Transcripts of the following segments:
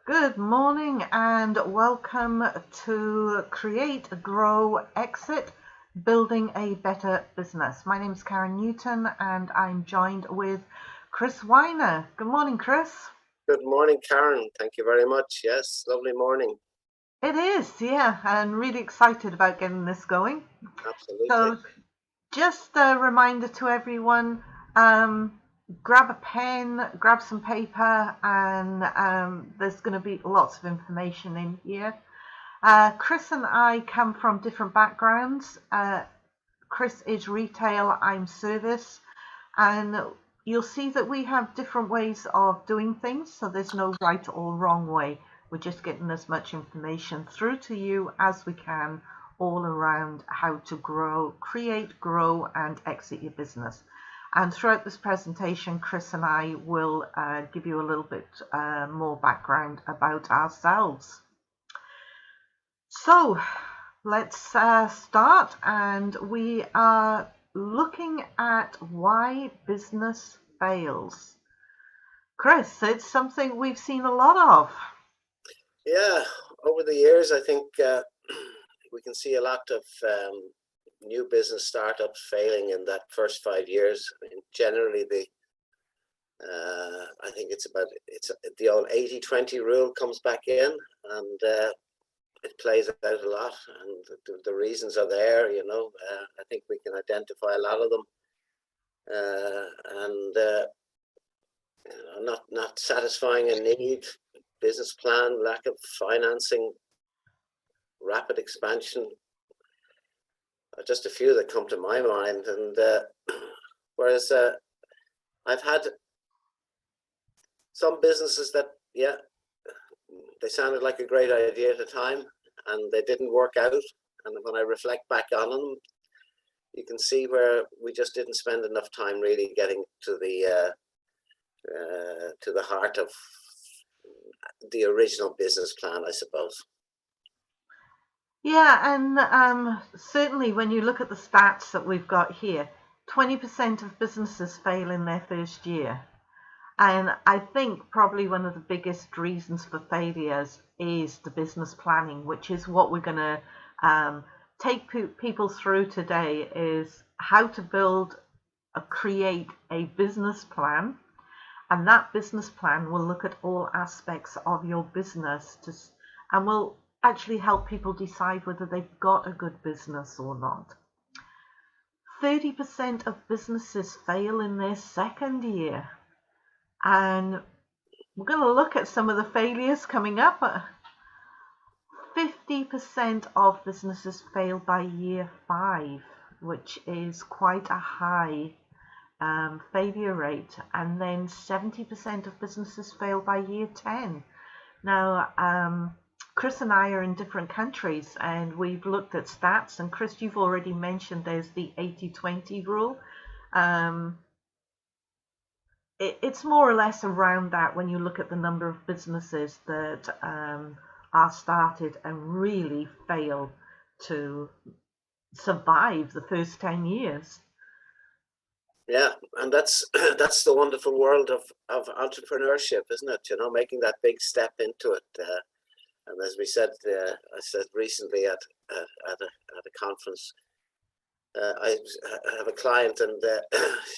Good morning and welcome to Create, Grow, Exit, Building a Better Business. My name is Karen Newton and I'm joined with Chris Weiner. Good morning, Chris. Good morning, Karen. Thank you very much. Yes, lovely morning. It is, yeah, and really excited about getting this going. Absolutely. So, just a reminder to everyone, grab a pen, grab some paper, and there's going to be lots of information in here. Chris and I come from different backgrounds. Chris is retail, I'm service, and you'll see that we have different ways of doing things, so there's no right or wrong way. We're just getting as much information through to you as we can all around how to create, grow, and exit your business. And throughout this presentation, Chris and I will give you a little bit more background about ourselves. So let's start, and we are looking at why business fails. Chris, it's something we've seen a lot of. Yeah, over the years, I think we can see a lot of new business startups failing in that first 5 years. I mean, generally, I think it's the old 80-20 rule comes back in, and it plays out a lot. And the reasons are there. I think we can identify a lot of them, and not satisfying a need, business plan, lack of financing, rapid expansion are just a few that come to my mind. And whereas I've had some businesses that, yeah, they sounded like a great idea at the time and they didn't work out. And when I reflect back on them, you can see where we just didn't spend enough time really getting to the heart of the original business plan, I suppose. Yeah, and certainly when you look at the stats that we've got here, 20% of businesses fail in their first year. And I think probably one of the biggest reasons for failures is the business planning, which is what we're going to take people through today, is how to create a business plan. And that business plan will look at all aspects of your business and will actually help people decide whether they've got a good business or not. 30% of businesses fail in their second year. And we're going to look at some of the failures coming up. 50% of businesses fail by year 5, which is quite a high failure rate. And then 70% of businesses fail by year 10. Now, Chris and I are in different countries and we've looked at stats. And Chris, you've already mentioned there's the 80-20 rule. It's more or less around that when you look at the number of businesses that are started and really fail to survive the first 10 years. Yeah, and that's the wonderful world of entrepreneurship, isn't it? Making that big step into it. And as we said, I said recently at a conference, I have a client, and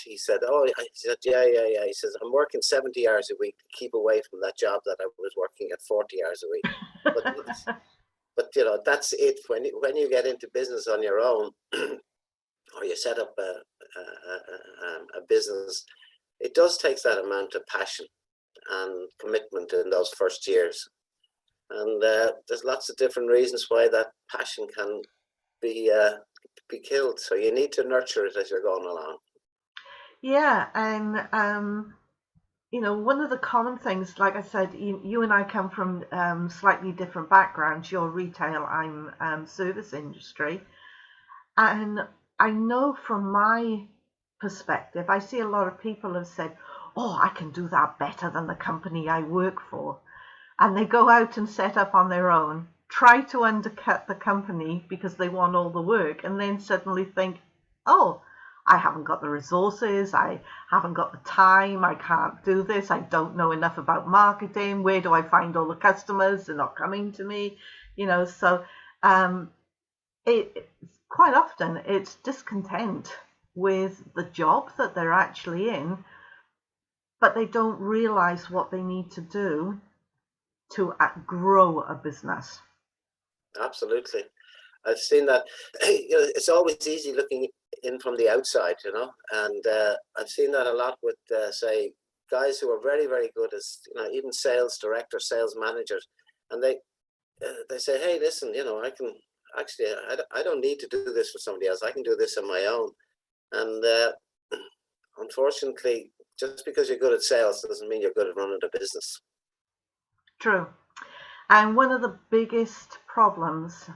he said, "Oh," I said, "Yeah." He says, "I'm working 70 hours a week to keep away from that job that I was working at 40 hours a week." But that's it. When you get into business on your own, or you set up a business, it does take that amount of passion and commitment in those first years. And there's lots of different reasons why that passion can be killed. So you need to nurture it as you're going along. Yeah, and one of the common things, like I said, you and I come from slightly different backgrounds. You're retail, I'm service industry, and I know from my perspective, I see a lot of people have said, "Oh, I can do that better than the company I work for," and they go out and set up on their own, try to undercut the company because they want all the work, and then suddenly think, "Oh, I haven't got the resources, I haven't got the time, I can't do this, I don't know enough about marketing, where do I find all the customers? They're not coming to me, so it quite often it's discontent with the job that they're actually in, but they don't realize what they need to do to grow a business. Absolutely. I've seen that. It's always easy looking in from the outside, and I've seen that a lot with, say, guys who are very, very good as, even sales directors, sales managers, and they say, hey, listen, I can actually, I don't need to do this for somebody else. I can do this on my own. And unfortunately, just because you're good at sales doesn't mean you're good at running a business. True. And one of the biggest problems,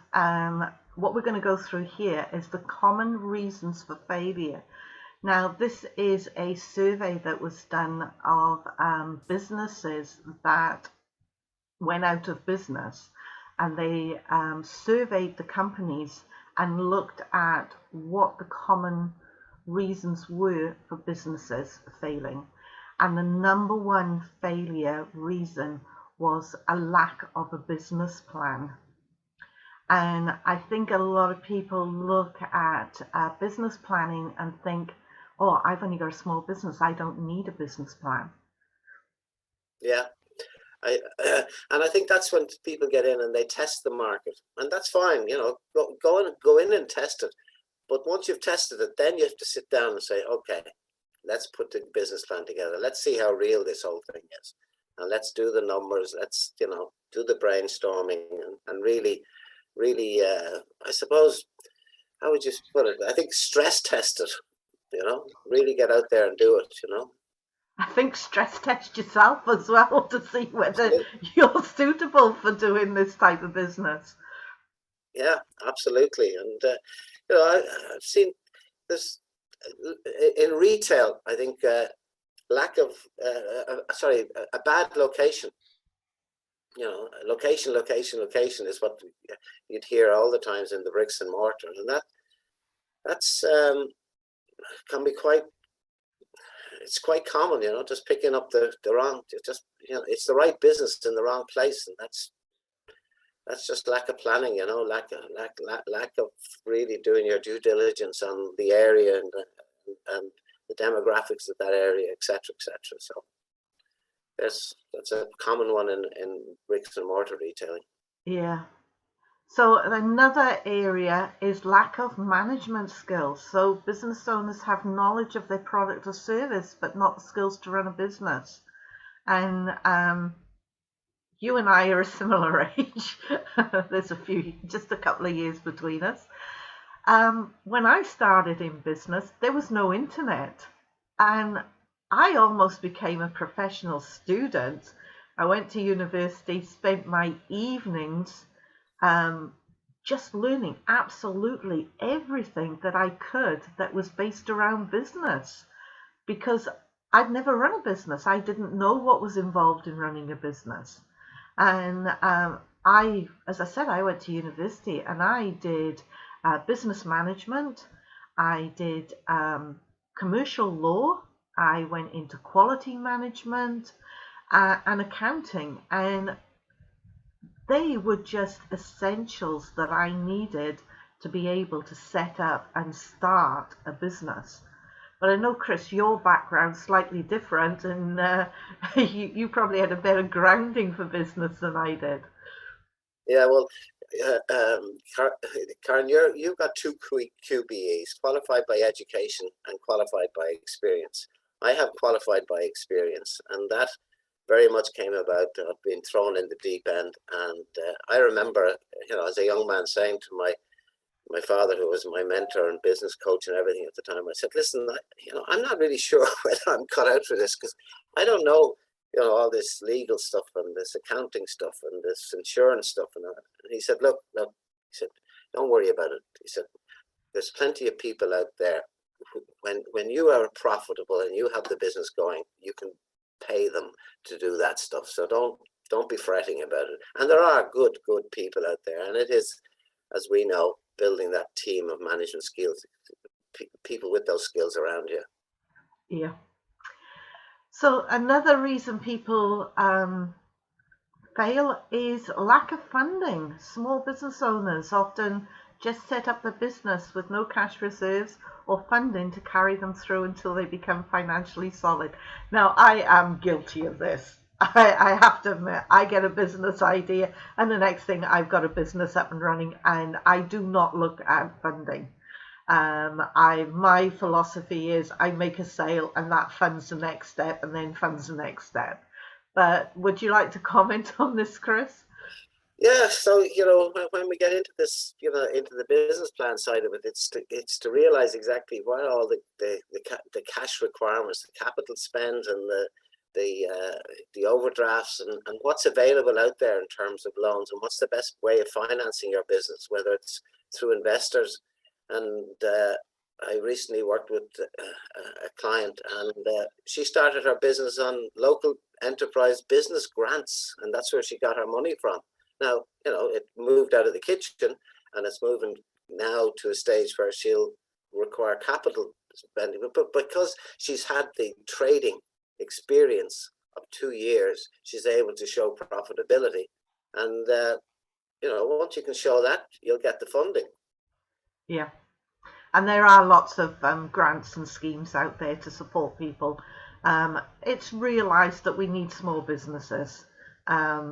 what we're going to go through here, is the common reasons for failure. Now, this is a survey that was done of businesses that went out of business, and they surveyed the companies and looked at what the common reasons were for businesses failing. And the number one failure reason was a lack of a business plan. And I think a lot of people look at business planning and think, oh, I've only got a small business, I don't need a business plan. Yeah. And I think that's when people get in and they test the market, and that's fine, go in and test it. But once you've tested it, then you have to sit down and say, okay, let's put the business plan together. Let's see how real this whole thing is. And let's do the numbers. Let's, do the brainstorming and really, I suppose, how would you put it? I think stress test it, really get out there and do it, I think stress test yourself as well to see whether you're suitable for doing this type of business. Yeah, absolutely. And, I've seen this in retail, I think, lack of, a bad location. Location is what you'd hear all the times in the bricks and mortar, and that's can be it's quite common, just picking up the wrong, it's the right business in the wrong place, and that's just lack of planning, lack of really doing your due diligence on the area and the demographics of that area, etc., etc. So that's a common one in bricks and mortar retailing. Yeah. So another area is lack of management skills. So business owners have knowledge of their product or service, but not the skills to run a business. And you and I are a similar age. There's just a couple of years between us. When I started in business, there was no internet, and I almost became a professional student. I went to university, spent my evenings just learning absolutely everything that I could that was based around business, because I'd never run a business. I didn't know what was involved in running a business. And as I said, I went to university and I did business management. I did commercial law. I went into quality management and accounting, and they were just essentials that I needed to be able to set up and start a business. But I know, Chris, your background's slightly different, and you probably had a better grounding for business than I did. Yeah, well, Karen, you've got two QBEs, qualified by education and qualified by experience. I have qualified by experience, and that very much came about being thrown in the deep end. And I remember, as a young man, saying to my father, who was my mentor and business coach and everything at the time, I said, listen, I'm not really sure whether I'm cut out for this, because I don't know, all this legal stuff and this accounting stuff and this insurance stuff and that. And he said, look, he said, don't worry about it. He said, there's plenty of people out there who, when you are profitable and you have the business going, you can pay them to do that stuff. So don't be fretting about it. And there are good people out there, and it is, as we know, building that team of management skills people with those skills around you. Yeah. So another reason people fail is lack of funding. Small business owners often just set up the business with no cash reserves or funding to carry them through until they become financially solid. Now, I am guilty of this. I have to admit, I get a business idea, and the next thing I've got a business up and running, and I do not look at funding. My philosophy is I make a sale, and that funds the next step, and then funds the next step. But would you like to comment on this, Chris? Yeah, so when we get into this, into the business plan side of it, it's to realize exactly what all the cash requirements, the capital spend, and the overdrafts, and what's available out there in terms of loans, and what's the best way of financing your business, whether it's through investors. And I recently worked with a client, and she started her business on local enterprise business grants, and that's where she got her money from. Now, it moved out of the kitchen, and it's moving now to a stage where she'll require capital spending. But because she's had the trading experience of 2 years, she's able to show profitability. And, once you can show that, you'll get the funding. Yeah. And there are lots of grants and schemes out there to support people. It's realised that we need small businesses.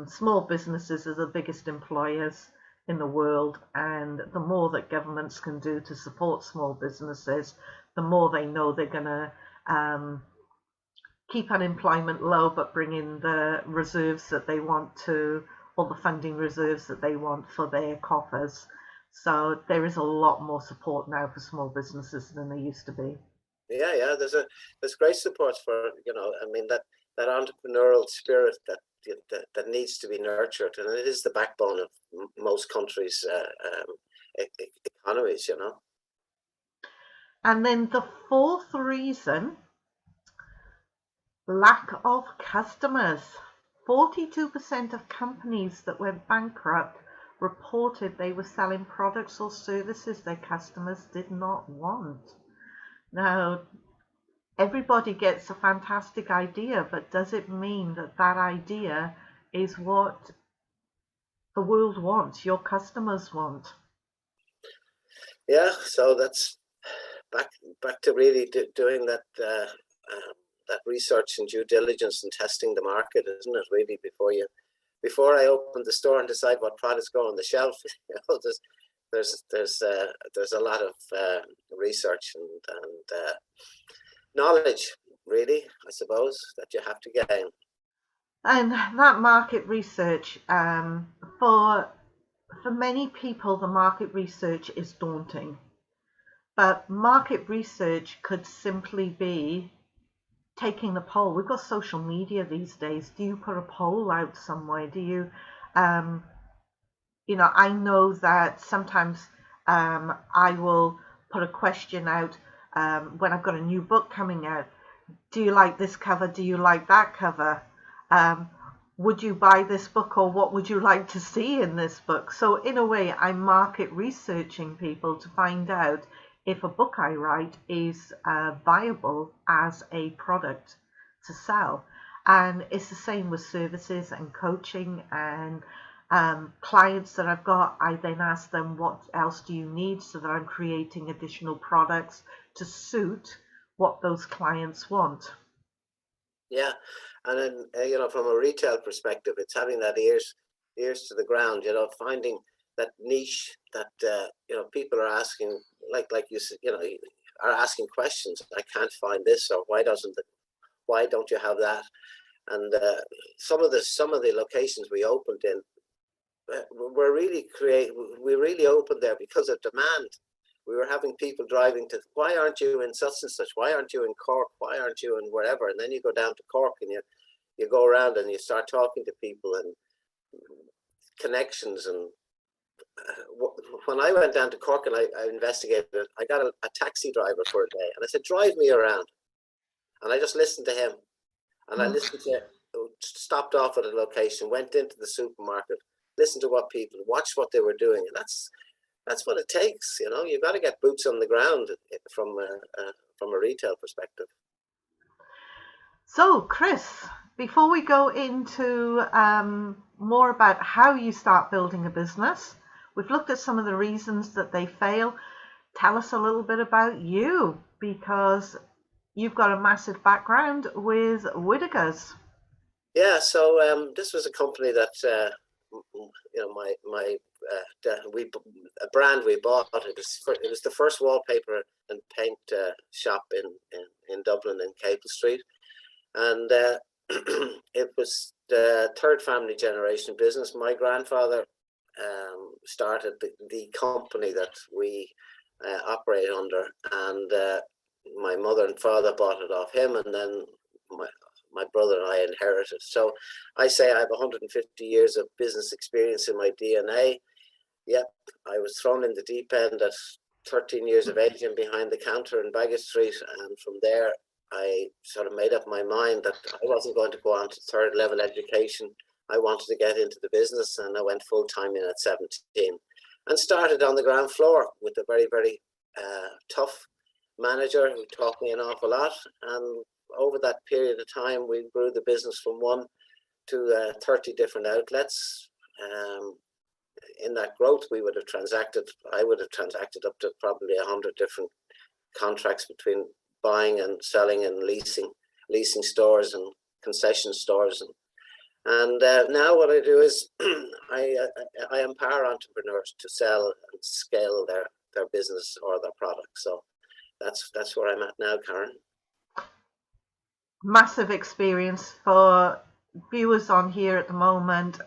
Small businesses are the biggest employers in the world, and the more that governments can do to support small businesses, the more they know they're going to keep unemployment low, but bring in the reserves that they want to, or the funding reserves that they want for their coffers. So there is a lot more support now for small businesses than there used to be. Yeah, there's great support for that entrepreneurial spirit that needs to be nurtured, and it is the backbone of most countries' economies. And then the fourth reason, lack of customers. 42% of companies that went bankrupt reported they were selling products or services their customers did not want. Now, everybody gets a fantastic idea, but does it mean that that idea is what the world wants, your customers want? Yeah, so that's back to really doing that that research and due diligence and testing the market, isn't it? Really, before I open the store and decide what products go on the shelf, there's a lot of research and knowledge, really, I suppose, that you have to gain. And that market research, for many people, the market research is daunting. But market research could simply be taking the poll. We've got social media these days. Do you put a poll out somewhere? Do you, I know that sometimes I will put a question out when I've got a new book coming out. Do you like this cover? Do you like that cover? Would you buy this book, or what would you like to see in this book? So in a way, I'm market researching people to find out if a book I write is viable as a product to sell. And it's the same with services and coaching and clients that I've got. I then ask them, what else do you need, so that I'm creating additional products to suit what those clients want. Yeah, and then from a retail perspective, it's having that ears to the ground. Finding that niche that people are asking, like you are asking questions. I can't find this, or why don't you have that? And some of the locations we opened in were we really opened there because of demand. We were having people driving to, why aren't you in such and such? Why aren't you in Cork? Why aren't you in wherever? And then you go down to Cork and you go around and you start talking to people and connections. And when I went down to Cork and I investigated it, I got a taxi driver for a day, and I said, drive me around. And I just listened to him, and I stopped off at a location, went into the supermarket, listened to what people, watched what they were doing. And that's what it takes. You know, you've got to get boots on the ground from a retail perspective. So, Chris, before we go into more about how you start building a business, we've looked at some of the reasons that they fail. Tell us a little bit about you, because you've got a massive background with Whittaker's. Yeah, so this was a company that a brand we bought. It was the first wallpaper and paint shop in Dublin in Capel Street, and it was the third family generation business. My grandfather started the company that we operate under, and my mother and father bought it off him, and then my brother and I inherited. So I say I have 150 years of business experience in my DNA. Yep, I was thrown in the deep end at 13 years of age and behind the counter in Bagot Street, and from there I sort of made up my mind that I wasn't going to go on to third level education. I wanted to get into the business, and I went full time in at 17 and started on the ground floor with a very, very tough manager who taught me an awful lot. And over that period of time, we grew the business from 1 to 30 different outlets. In that growth, I would have transacted up to probably 100 different contracts between buying and selling and leasing stores and concession stores. And now what I do is I empower entrepreneurs to sell and scale their business or their product. So that's where I'm at now, Karen. Massive experience for viewers on here at the moment.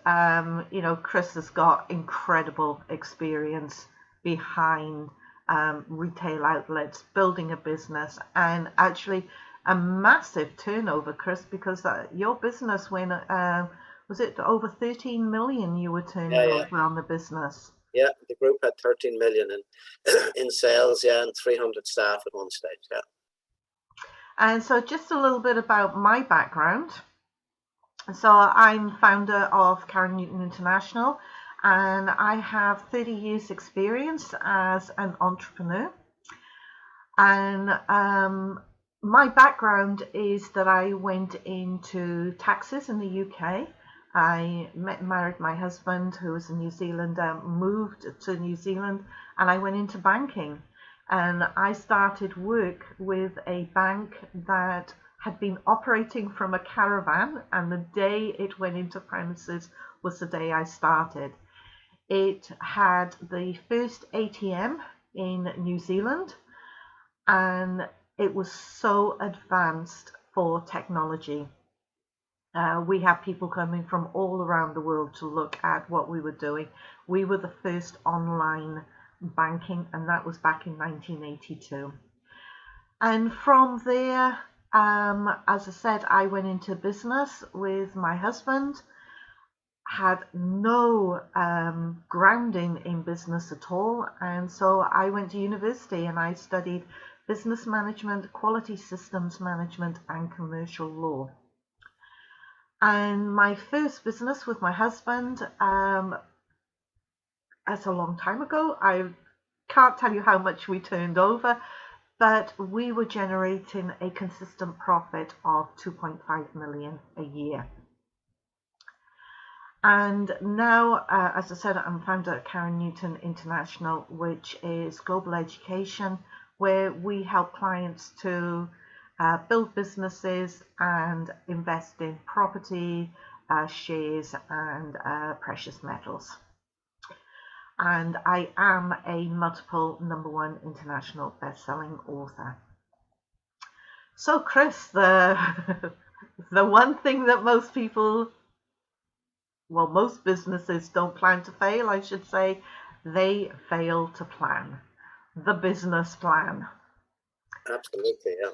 Chris has got incredible experience behind retail outlets, building a business, and actually a massive turnover, Chris, because your business went, was it over 13 million you were turning over on the business? Yeah, the group had 13 million in sales, and 300 staff at one stage, yeah. And so just a little bit about my background. So I'm founder of Karen Newton International, and I have 30 years experience as an entrepreneur. And my background is that I went into taxes in the UK. I met and married my husband, who was a New Zealander, moved to New Zealand, and I went into banking. And I started work with a bank that had been operating from a caravan, and the day it went into premises was the day I started. It had the first ATM in New Zealand, and it was so advanced for technology. We had people coming from all around the world to look at what we were doing. We were the first online banking, and that was back in 1982. And from there, as I said, I went into business with my husband, had no grounding in business at all, and so I went to university and I studied business management, quality systems management, and commercial law. And my first business with my husband, that's a long time ago. I can't tell you how much we turned over, but we were generating a consistent profit of 2.5 million a year. And now, as I said, I'm founder at Karen Newton International, which is global education, where we help clients to build businesses and invest in property, shares, and precious metals. And I am a multiple #1 international best-selling author. So, Chris, the one thing that most businesses don't plan to fail, I should say, they fail to plan. The business plan. Absolutely, yeah.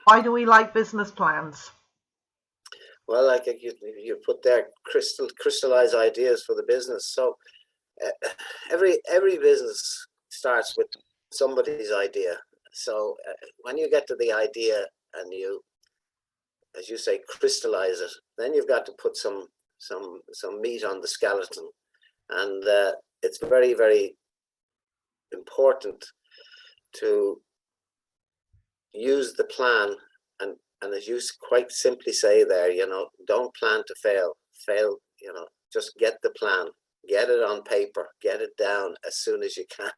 Why do we like business plans? Well, like you put there, crystallize ideas for the business. So every business starts with somebody's idea. So when you get to the idea and you, as you say, crystallize it, then you've got to put some meat on the skeleton, and it's very, very important to use the plan, and as you quite simply say there, don't plan to fail, just get the plan, get it on paper, get it down as soon as you can.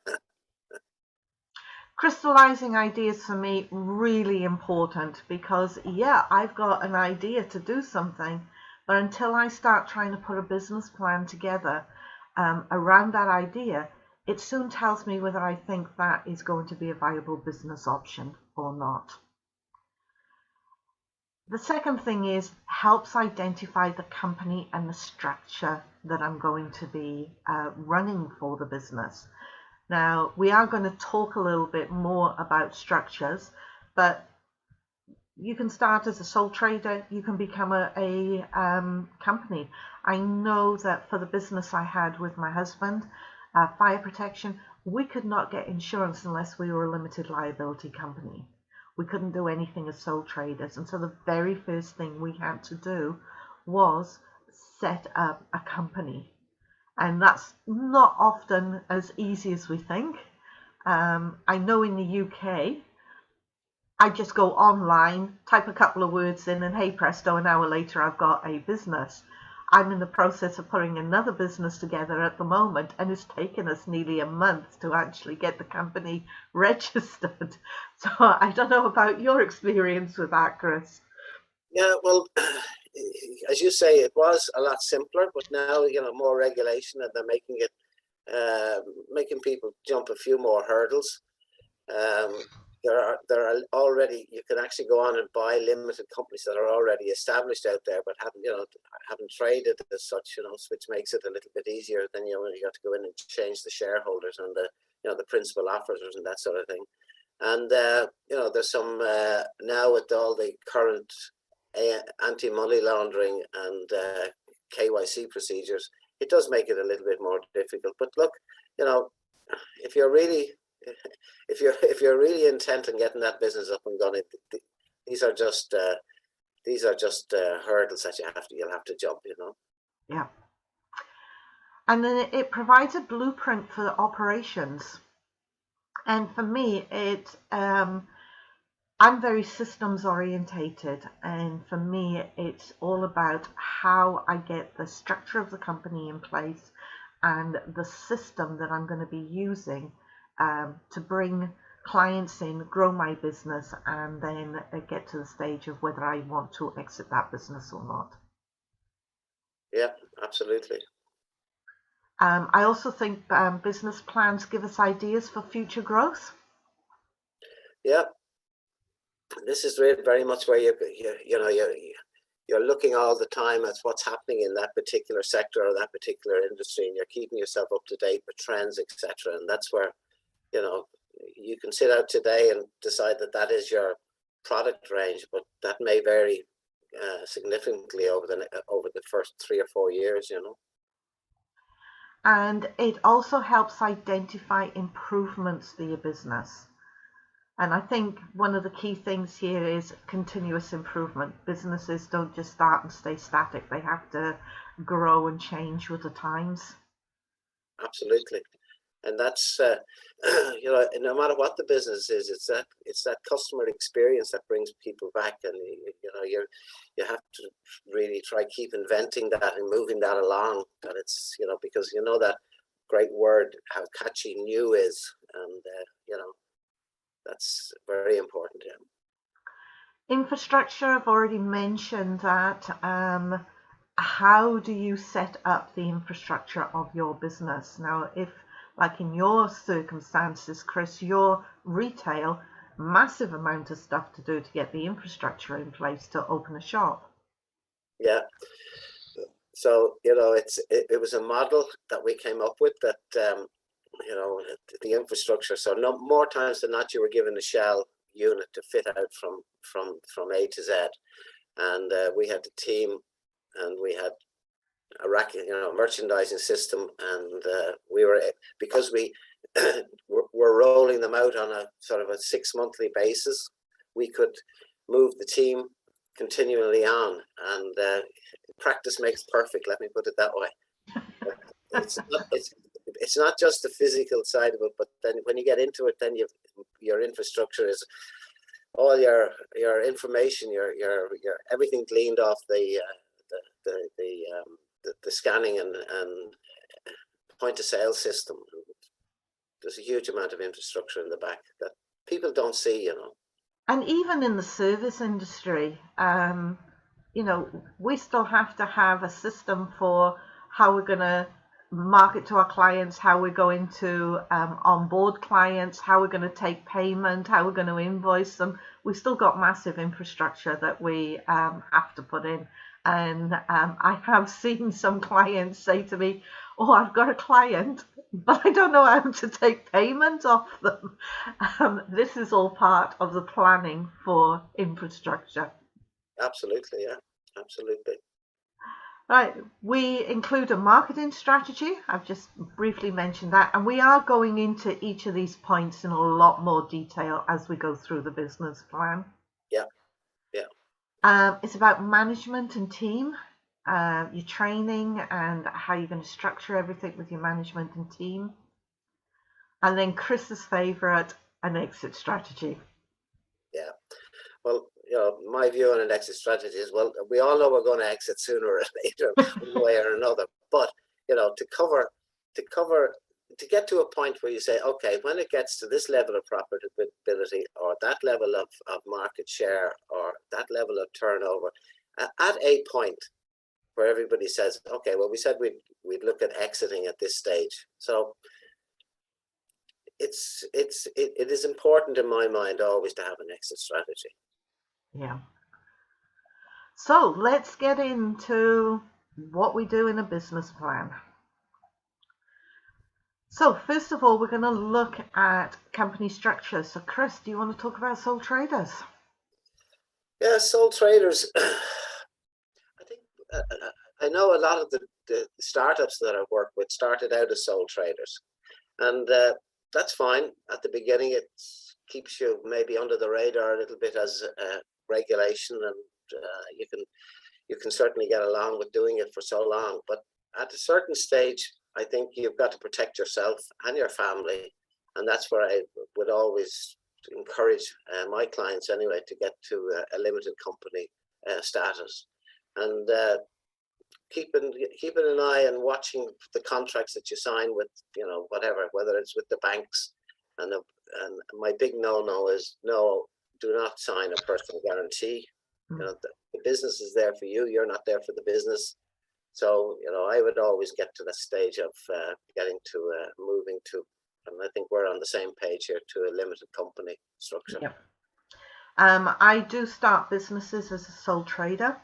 Crystallizing ideas for me really important, because I've got an idea to do something, but until I start trying to put a business plan together around that idea, it soon tells me whether I think that is going to be a viable business option or not. The second thing is helps identify the company and the structure that I'm going to be running for the business. Now, we are going to talk a little bit more about structures, but you can start as a sole trader, you can become a company. I know that for the business I had with my husband, fire protection, we could not get insurance unless we were a limited liability company. We couldn't do anything as sole traders. And so the very first thing we had to do was set up a company. And that's not often as easy as we think. I know in the UK, I just go online, type a couple of words in, and hey presto, an hour later I've got a business. I'm in the process of putting another business together at the moment, and it's taken us nearly a month to actually get the company registered. So I don't know about your experience with that, Chris. Yeah, well, as you say, it was a lot simpler, but now, more regulation, and they're making it, making people jump a few more hurdles. There are already, you can actually go on and buy limited companies that are already established out there, but haven't traded as such, which makes it a little bit easier than you got to go in and change the shareholders and the principal officers and that sort of thing. And there's some now with all the current anti-money laundering and KYC procedures, it does make it a little bit more difficult. But look, if you're really intent on getting that business up and going, these are just hurdles that you'll have to jump. Yeah. And then it provides a blueprint for the operations. And for me, I'm very systems orientated, and for me, it's all about how I get the structure of the company in place and the system that I'm going to be using to bring clients in, grow my business, and then get to the stage of whether I want to exit that business or not. Yeah, absolutely. I also think business plans give us ideas for future growth. Yeah, this is really very much where you're looking all the time at what's happening in that particular sector or that particular industry, and you're keeping yourself up to date with trends, etc. And that's where you can sit out today and decide that is your product range, but that may vary significantly over the first 3 or 4 years. And it also helps identify improvements for your business. And I think one of the key things here is continuous improvement. Businesses don't just start and stay static. They have to grow and change with the times. Absolutely. And that's, no matter what the business is, it's that customer experience that brings people back. And, you have to really try keep inventing that and moving that along. And it's, because that great word, how catchy new is. And, that's very important. Yeah. Infrastructure, I've already mentioned that. How do you set up the infrastructure of your business? Now, if, like in your circumstances, Chris, you're retail, massive amount of stuff to do to get the infrastructure in place to open a shop. Yeah. So, it was a model that we came up with that, the infrastructure. So no more times than not, you were given a shell unit to fit out from A to Z. And we had the team, and we had a merchandising system, and we were, because we were rolling them out on a sort of a 6-monthly basis, we could move the team continually on, and practice makes perfect, let me put it that way. it's not just the physical side of it, but then when you get into it, then your infrastructure is all your information, your everything gleaned off the scanning and point of sale system. There's a huge amount of infrastructure in the back that people don't see, you know. And even in the service industry, we still have to have a system for how we're going to market to our clients, how we're going to onboard clients, how we're going to take payment, how we're going to invoice them. We've still got massive infrastructure that we have to put in. And I have seen some clients say to me, oh, I've got a client, but I don't know how to take payment off them. This is all part of the planning for infrastructure. Absolutely, yeah, absolutely. Right, we include a marketing strategy. I've just briefly mentioned that, and we are going into each of these points in a lot more detail as we go through the business plan. Yeah. It's about management and team, your training and how you're going to structure everything with your management and team. And then Chris's favorite, an exit strategy. Yeah. Well, my view on an exit strategy is, well, we all know we're going to exit sooner or later, one way or another. But, to get to a point where you say, okay, when it gets to this level of profitability or that level of market share or that level of turnover, at a point where everybody says, okay, well, we said we'd look at exiting at this stage. So it is important in my mind always to have an exit strategy. Yeah. So let's get into what we do in a business plan. So first of all, we're going to look at company structure. So Chris, do you want to talk about sole traders? Yeah, sole traders. I think I know a lot of the startups that I've worked with started out as sole traders, and that's fine. At the beginning, it keeps you maybe under the radar a little bit as regulation, and you can certainly get along with doing it for so long. But at a certain stage, I think you've got to protect yourself and your family, and that's where I would always encourage my clients anyway to get to a limited company status, and keeping an eye and watching the contracts that you sign with, whether it's with the banks, and my big no is do not sign a personal guarantee. The business is there for you. You're not there for the business. So, I would always get to the stage of getting to moving to, and I think we're on the same page here, to a limited company structure. Yep. I do start businesses as a sole trader,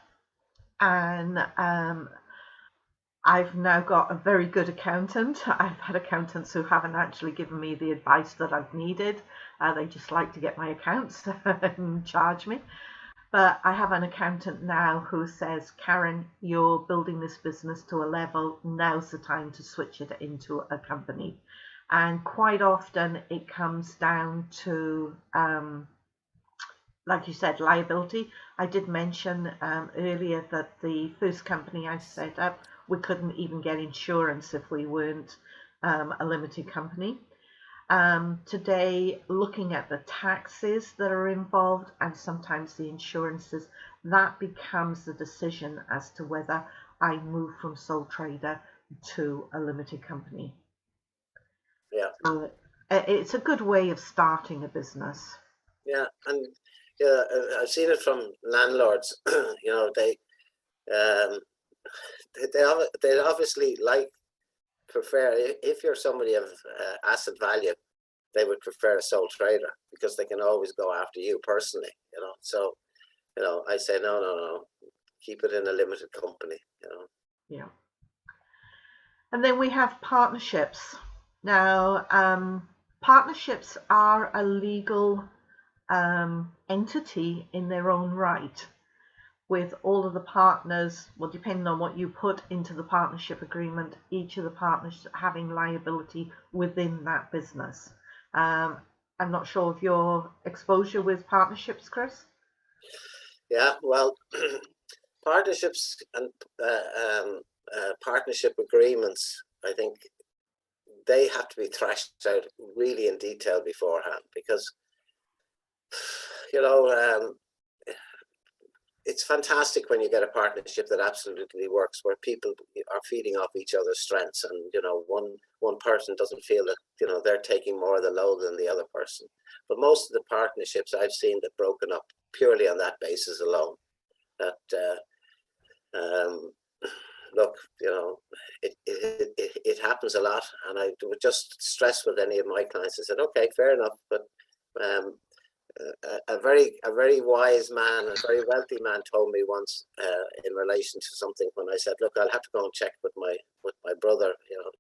and I've now got a very good accountant. I've had accountants who haven't actually given me the advice that I've needed. They just like to get my accounts and charge me. But I have an accountant now who says, Karen, you're building this business to a level, now's the time to switch it into a company. And quite often it comes down to, like you said, liability. I did mention earlier that the first company I set up, we couldn't even get insurance if we weren't a limited company. Today, looking at the taxes that are involved and sometimes the insurances, that becomes the decision as to whether I move from sole trader to a limited company. Yeah. So it's a good way of starting a business. Yeah, and I've seen it from landlords. They obviously prefer, if you're somebody of asset value, they would prefer a sole trader because they can always go after you personally. So I say no, keep it in a limited company. Yeah. And then we have partnerships. Now, partnerships are a legal entity in their own right, with all of the partners, well, depending on what you put into the partnership agreement, each of the partners having liability within that business. I'm not sure of your exposure with partnerships, Chris. Yeah, well, partnerships and partnership agreements, I think they have to be thrashed out really in detail beforehand, because you know, it's fantastic when you get a partnership that absolutely works, where people are feeding off each other's strengths, and you know, one person doesn't feel that, you know, they're taking more of the load than the other person. But most of the partnerships I've seen that broken up purely on that basis alone, that look, you know, it happens a lot, and I would just stress with any of my clients, I said, okay, fair enough, but a very wise man, a very wealthy man, told me once in relation to something, when I said, look, I'll have to go and check with my brother, you know,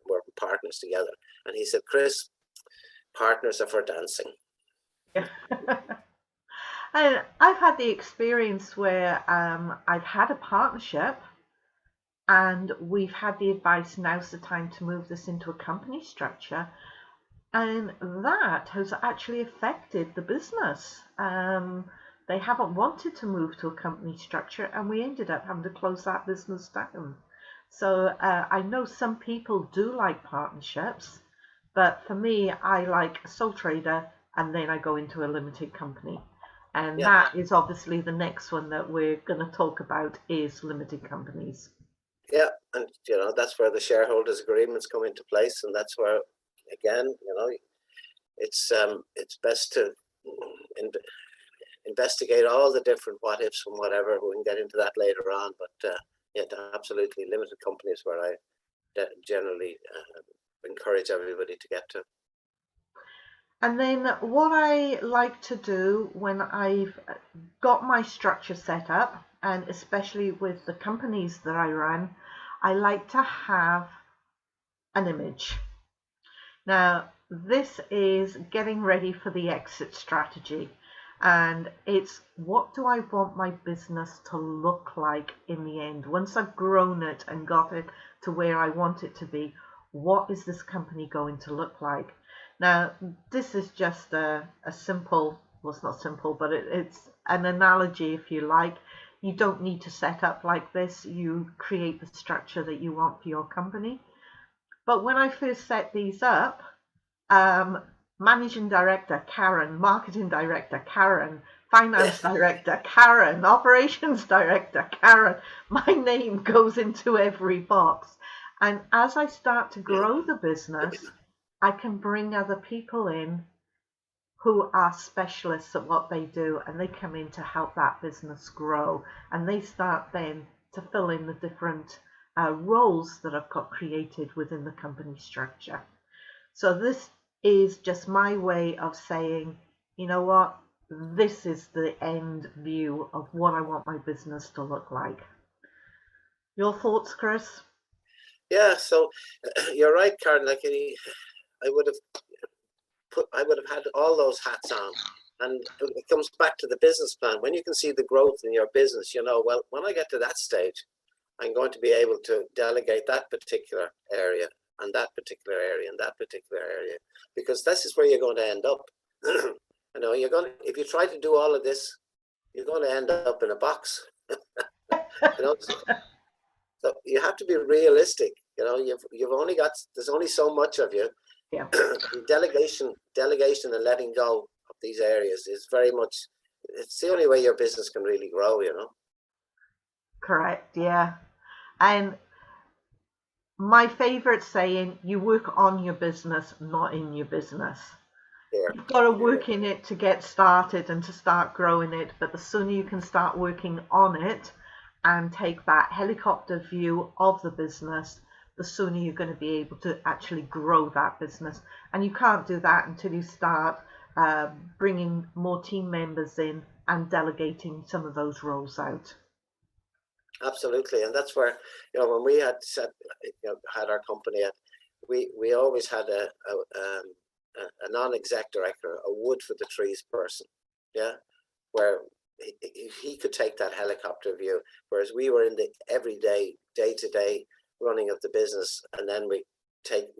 we're partners together, and he said, Chris, partners are for dancing. Yeah. And I've had the experience where I've had a partnership and we've had the advice, now's the time to move this into a company structure. And that has actually affected the business. They haven't wanted to move to a company structure, and we ended up having to close that business down. So I know some people do like partnerships, but for me, I like a sole trader, and then I go into a limited company. And Yeah. that is obviously the next one that we're going to talk about, is limited companies. Yeah, and you know, that's where the shareholders agreements come into place, and that's where, again, you know, it's best to investigate all the different what ifs and whatever. We can get into that later on, but yeah, absolutely, limited companies where I generally encourage everybody to get to. And then what I like to do when I've got my structure set up, and especially with the companies that I run, I like to have an image. Now, this is getting ready for the exit strategy, and it's, what do I want my business to look like in the end? Once I've grown it and got it to where I want it to be, what is this company going to look like? Now, this is just a simple, well, it's not simple, but it's an analogy, if you like. You don't need to set up like this. You create the structure that you want for your company. But when I first set these up, managing director, Karen; marketing director, Karen; finance director, Karen; operations director, Karen. My name goes into every box. And as I start to grow the business, I can bring other people in who are specialists at what they do, and they come in to help that business grow, and they start then to fill in the different roles that I've got created within the company structure. So this is just my way of saying, you know what, this is the end view of what I want my business to look like. Your thoughts, Chris? Yeah, so you're right, Karen. Like, I would have had all those hats on, and it comes back to the business plan. When you can see the growth in your business, you know, well, when I get to that stage, I'm going to be able to delegate that particular area and that particular area and that particular area, because this is where you're going to end up. You know, if you try to do all of this, you're going to end up in a box. You know, so you have to be realistic. You know, you've only got, there's only so much of you. Yeah. Delegation and letting go of these areas is very much, it's the only way your business can really grow, you know. Correct, yeah. And my favorite saying, you work on your business, not in your business. Yeah. You've got to work in it to get started and to start growing it, but the sooner you can start working on it and take that helicopter view of the business, the sooner you're going to be able to actually grow that business. And you can't do that until you start bringing more team members in and delegating some of those roles out. Absolutely, and that's where, you know, when we had had our company, we always had a non-exec director, a wood for the trees person, yeah, where he could take that helicopter view, whereas we were in the everyday, day-to-day running of the business, and then we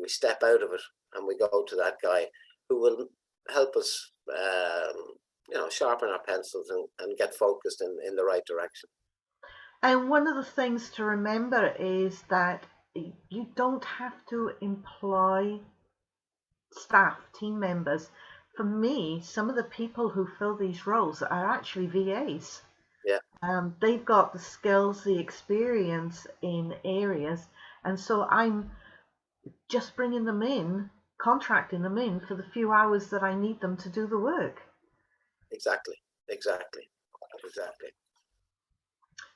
step out of it and we go to that guy who will help us, you know, sharpen our pencils and get focused in the right direction. And one of the things to remember is that you don't have to employ staff, team members. For me, some of the people who fill these roles are actually VAs. Yeah. They've got the skills, the experience in areas, and so I'm just bringing them in, contracting them in for the few hours that I need them to do the work. Exactly.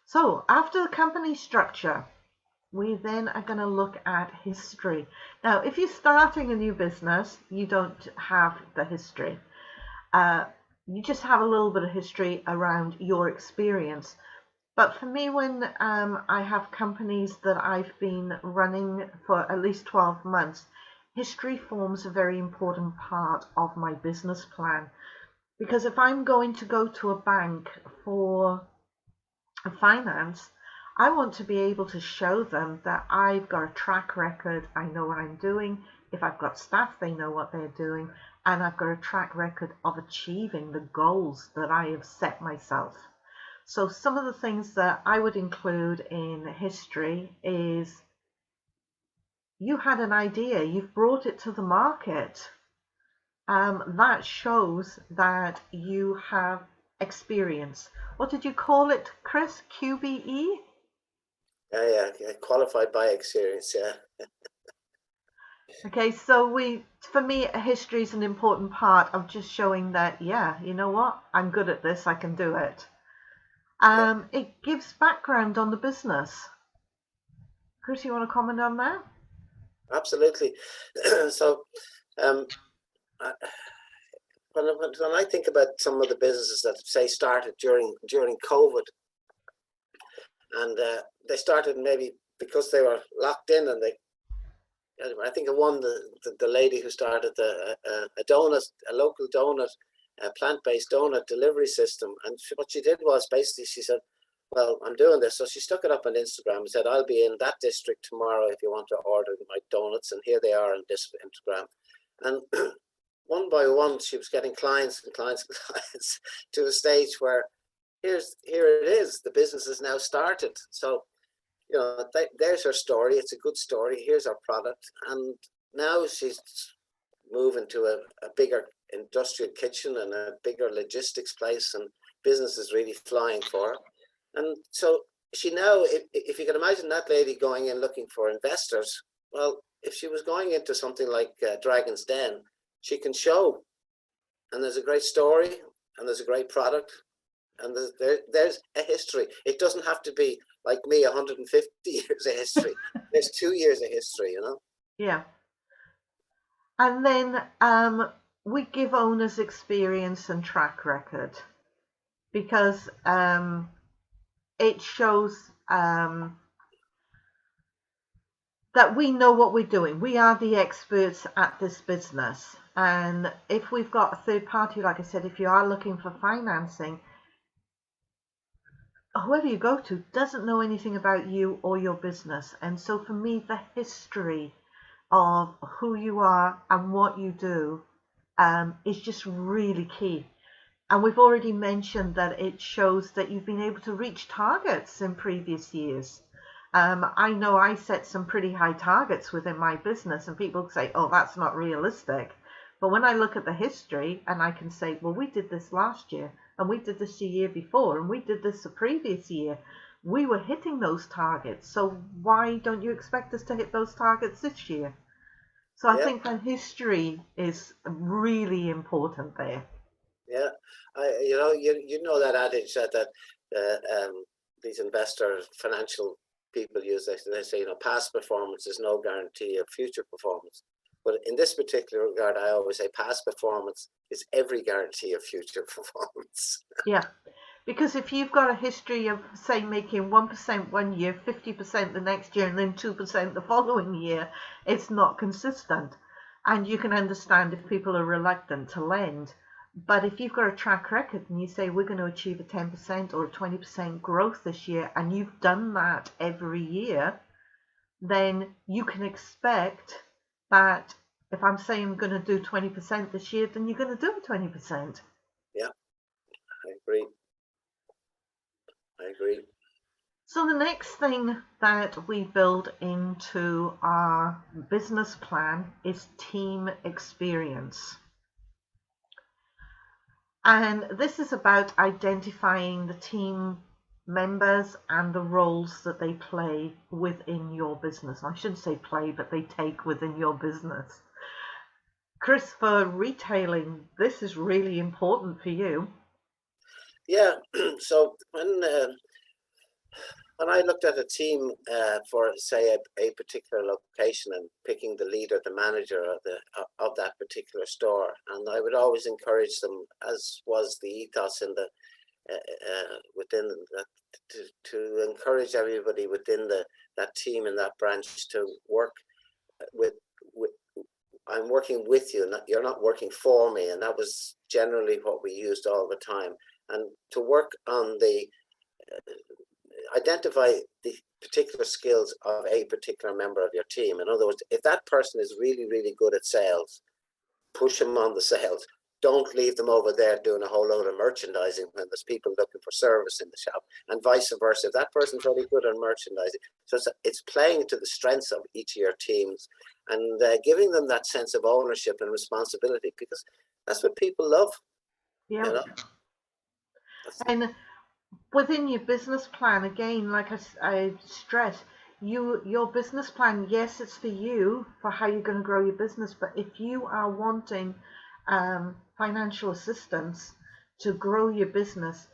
So after the company structure, we then are going to look at history. Now, if you're starting a new business, you don't have the history. You just have a little bit of history around your experience. But for me, when I have companies that I've been running for at least 12 months, history forms a very important part of my business plan. Because if I'm going to go to a bank for finance, I want to be able to show them that I've got a track record, I know what I'm doing. If I've got staff, they know what they're doing, and I've got a track record of achieving the goals that I have set myself. So some of the things that I would include in history is you had an idea, you've brought it to the market. That shows that you have experience. What did you call it, Chris? QBE? Yeah, qualified by experience, yeah. Okay, so for me, history is an important part of just showing that, yeah, you know what, I'm good at this, I can do it. It gives background on the business. Chris, you want to comment on that? Absolutely. So, when I think about some of the businesses that say started during COVID, and they started maybe because they were locked in, and I think of one, the lady who started a local donut, a plant-based donut delivery system, and what she did was basically she said, well, I'm doing this. So she stuck it up on Instagram and said, I'll be in that district tomorrow if you want to order my donuts. And here they are on this Instagram. And one by one, she was getting clients and clients and clients to a stage where here it is. The business is now started. So, you know, there's her story. It's a good story. Here's our product. And now she's moving to a bigger industrial kitchen and a bigger logistics place, and business is really flying for her. And so she now, if you can imagine that lady going in looking for investors, well, if she was going into something like Dragon's Den, she can show, and there's a great story, and there's a great product, and there's a history. It doesn't have to be like me, 150 years of history. There's 2 years of history, you know? Yeah. And then we give owners experience and track record, because it shows that we know what we're doing. We are the experts at this business. And if we've got a third party, like I said, if you are looking for financing, whoever you go to doesn't know anything about you or your business. And so for me, the history of who you are and what you do is just really key. And we've already mentioned that it shows that you've been able to reach targets in previous years. I know I set some pretty high targets within my business, and people say, oh, that's not realistic. But when I look at the history and I can say, well, we did this last year, and we did this the year before, and we did this the previous year, we were hitting those targets. So why don't you expect us to hit those targets this year? So I think that history is really important there. Yeah, you know that adage that these investor financial people use. They say, you know, past performance is no guarantee of future performance. But in this particular regard, I always say past performance is every guarantee of future performance. Yeah, because if you've got a history of, say, making 1% one year, 50% the next year, and then 2% the following year, it's not consistent. And you can understand if people are reluctant to lend. But if you've got a track record and you say we're going to achieve a 10% or a 20% growth this year, and you've done that every year, then you can expect that if I'm saying I'm going to do 20% this year, then you're going to do 20%. Yeah, I agree. So the next thing that we build into our business plan is team experience. And this is about identifying the team members and the roles that they play within your business. I shouldn't say play, but they take within your business. Chris, for retailing, this is really important for you. Yeah. So when I looked at a team for, say, a particular location and picking the leader, the manager of that particular store, and I would always encourage them, as was the ethos in the within that, to encourage everybody within that team in that branch to work with. I'm working with you, you're not working for me, and that was generally what we used all the time. And to work on the identify the particular skills of a particular member of your team. In other words, if that person is really, really good at sales, push them on the sales. Don't leave them over there doing a whole load of merchandising when there's people looking for service in the shop, and vice versa. If that person's really good on merchandising, so it's playing to the strengths of each of your teams and giving them that sense of ownership and responsibility, because that's what people love. Yeah. You know? And within your business plan, again, like I stress, your business plan, yes, it's for you, for how you're going to grow your business, but if you are wanting financial assistance to grow your business,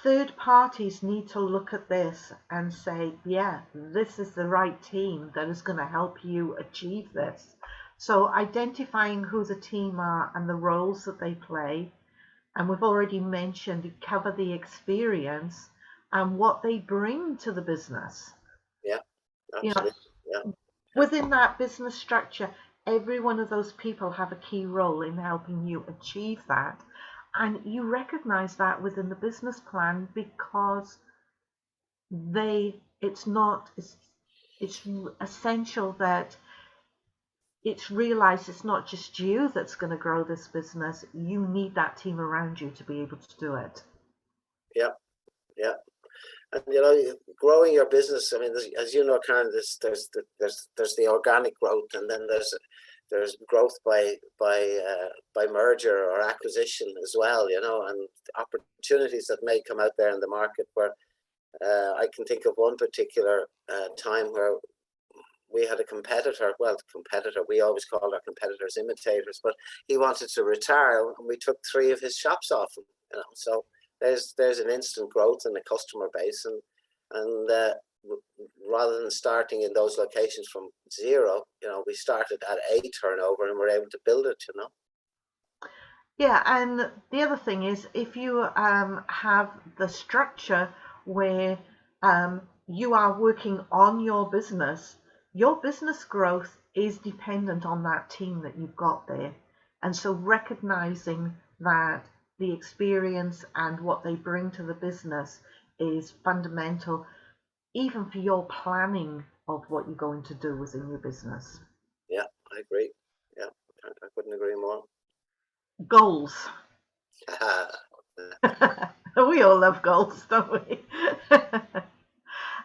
third parties need to look at this and say, yeah, this is the right team that is going to help you achieve this. So identifying who the team are and the roles that they play, and we've already mentioned, cover the experience and what they bring to the business. Yeah, absolutely. Yeah. Within that business structure, every one of those people have a key role in helping you achieve that. And you recognize that within the business plan because it's essential that it's realized it's not just you that's going to grow this business. You need that team around you to be able to do it. Yeah, yeah. And growing your business, I mean, as you know, Karen, there's the organic growth, and then there's growth by merger or acquisition as well, and opportunities that may come out there in the market. Where I can think of one particular time where we had a competitor. Well, we always called our competitors imitators, but he wanted to retire, and we took 3 of his shops off him. So there's an instant growth in the customer base, and rather than starting in those locations from 0, we started at a turnover and we're able to build it. Yeah, and the other thing is, if you have the structure where you are working on your business growth is dependent on that team that you've got there. And so recognizing that the experience and what they bring to the business is fundamental, even for your planning of what you're going to do within your business. Yeah, I agree. Yeah, I couldn't agree more. Goals. We all love goals, don't we?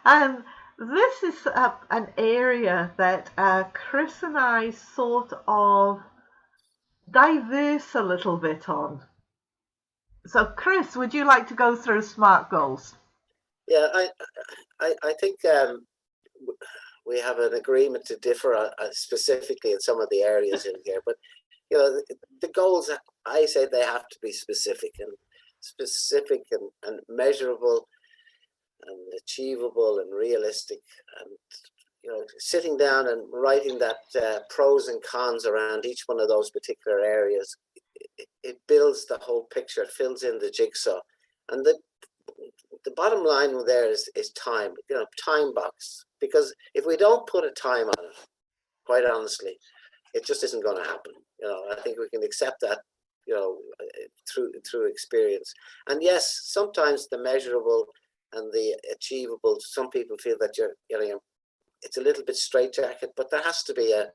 And this is an area that Chris and I sort of diverse a little bit on. So, Chris, would you like to go through SMART goals? Yeah, I think we have an agreement to differ specifically in some of the areas in here, but the goals, I say they have to be specific and measurable and achievable and realistic, and sitting down and writing that pros and cons around each one of those particular areas, it builds the whole picture, it fills in the jigsaw. And the bottom line there is time, time box, because if we don't put a time on it, quite honestly, it just isn't going to happen. I think we can accept that, through experience. And yes, sometimes the measurable and the achievable, some people feel that it's a little bit straitjacket, but there has to be a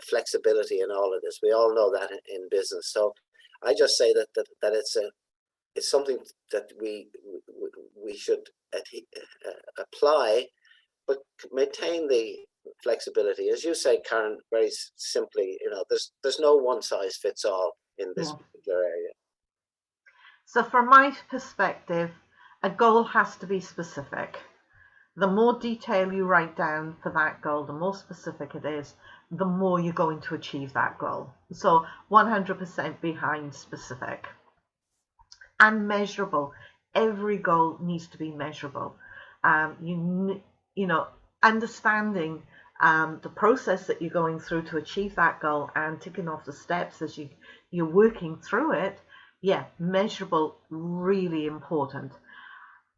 flexibility in all of this. We all know that in business. So I just say that it's something that we we should apply, but maintain the flexibility. As you say, Karen, very simply, there's no one size fits all in this particular area. So from my perspective, a goal has to be specific. The more detail you write down for that goal, the more specific it is, the more you're going to achieve that goal. So 100% behind specific. And measurable. Every goal needs to be measurable. Understanding the process that you're going through to achieve that goal and ticking off the steps as you're working through it. Yeah, measurable, really important.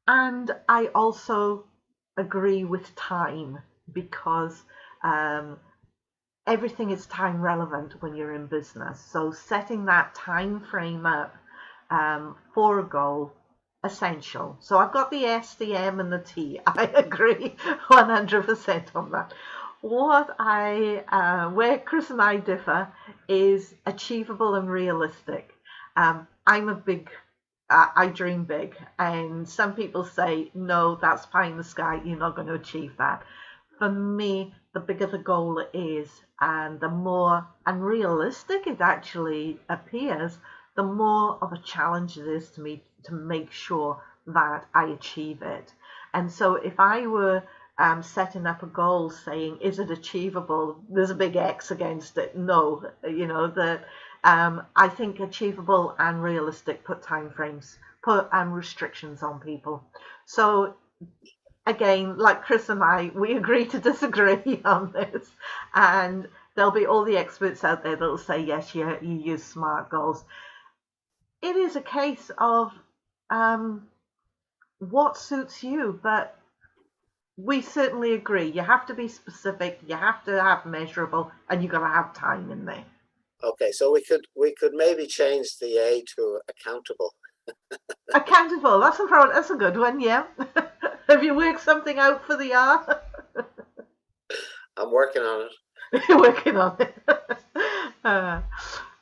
And I also agree with time, because everything is time relevant when you're in business. So setting that time frame up for a goal, essential. So I've got the S, the M, and the T. I agree 100% on that. Where Chris and I differ is achievable and realistic. I dream big, and some people say, no, that's pie in the sky, you're not going to achieve that. For me, the bigger the goal is, and the more unrealistic it actually appears, the more of a challenge it is to me to make sure that I achieve it. And so if I were setting up a goal saying, is it achievable? There's a big X against it. No, I think achievable and realistic put time frames, put restrictions on people. So again, like Chris and I, we agree to disagree on this, and there'll be all the experts out there that'll say, yes, you use SMART goals. It is a case of what suits you, but we certainly agree. You have to be specific, you have to have measurable, and you've got to have time in there. Okay, so we could maybe change the A to accountable. Accountable, that's a good one, yeah. Have you worked something out for the R? I'm working on it. You're working on it.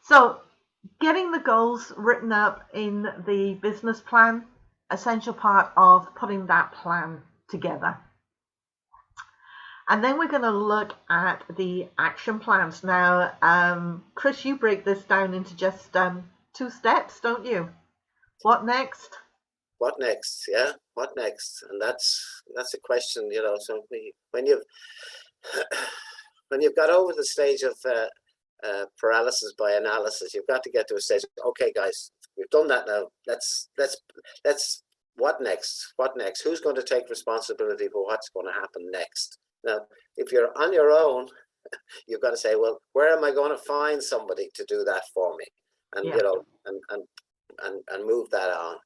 So getting the goals written up in the business plan, essential part of putting that plan together. And then we're going to look at the action plans. Now, Chris, you break this down into just 2 steps, don't you? What next? What next? Yeah, what next? And that's a question, So when you've got over the stage of paralysis by analysis, you've got to get to a stage. Okay, guys, we've done that now. Let's. What next? What next? Who's going to take responsibility for what's going to happen next? Now, if you're on your own, you've got to say, well, where am I going to find somebody to do that for me? And and move that on.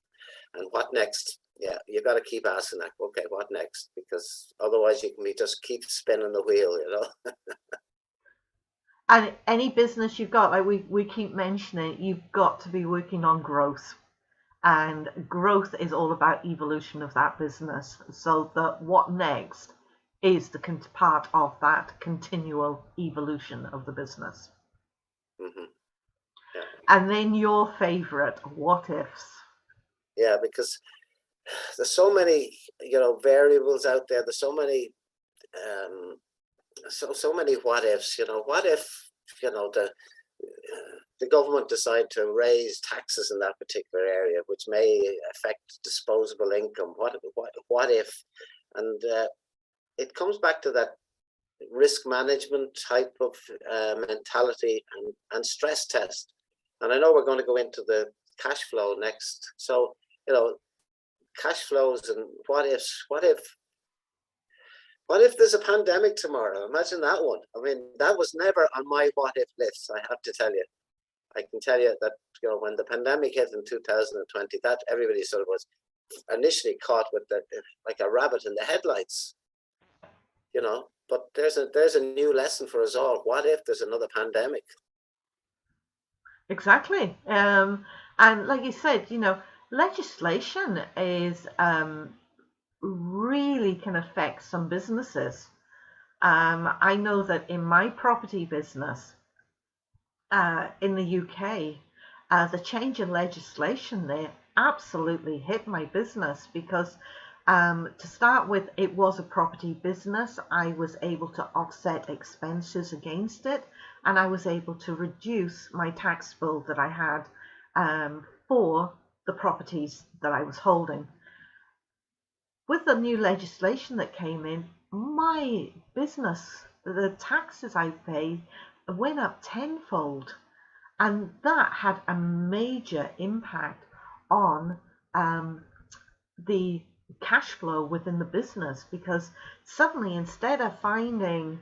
And what next? Yeah, you've got to keep asking that. Okay, what next? Because otherwise, you can just keep spinning the wheel. And any business you've got, like we keep mentioning, you've got to be working on growth. And growth is all about evolution of that business. So the what next is the part of that continual evolution of the business. Mm-hmm. Yeah. And then your favorite, what ifs. Yeah, because there's so many, variables out there. There's so many, so many what ifs. What if, the government decide to raise taxes in that particular area, which may affect disposable income? What if? And it comes back to that risk management type of mentality and stress test. And I know we're going to go into the cash flow next. So, cash flows and what ifs. What if there's a pandemic tomorrow? Imagine that one. I mean, that was never on my what if list, I have to tell you. I can tell you that, when the pandemic hit in 2020, that everybody sort of was initially caught with like a rabbit in the headlights, but there's a new lesson for us all. What if there's another pandemic? Exactly. And like you said, legislation is really can affect some businesses. I know that in my property business in the UK, the change in legislation there absolutely hit my business because to start with, it was a property business. I was able to offset expenses against it, and I was able to reduce my tax bill that I had for the properties that I was holding. With the new legislation that came in, my business, the taxes I paid, went up tenfold. And that had a major impact on the cash flow within the business, because suddenly, instead of finding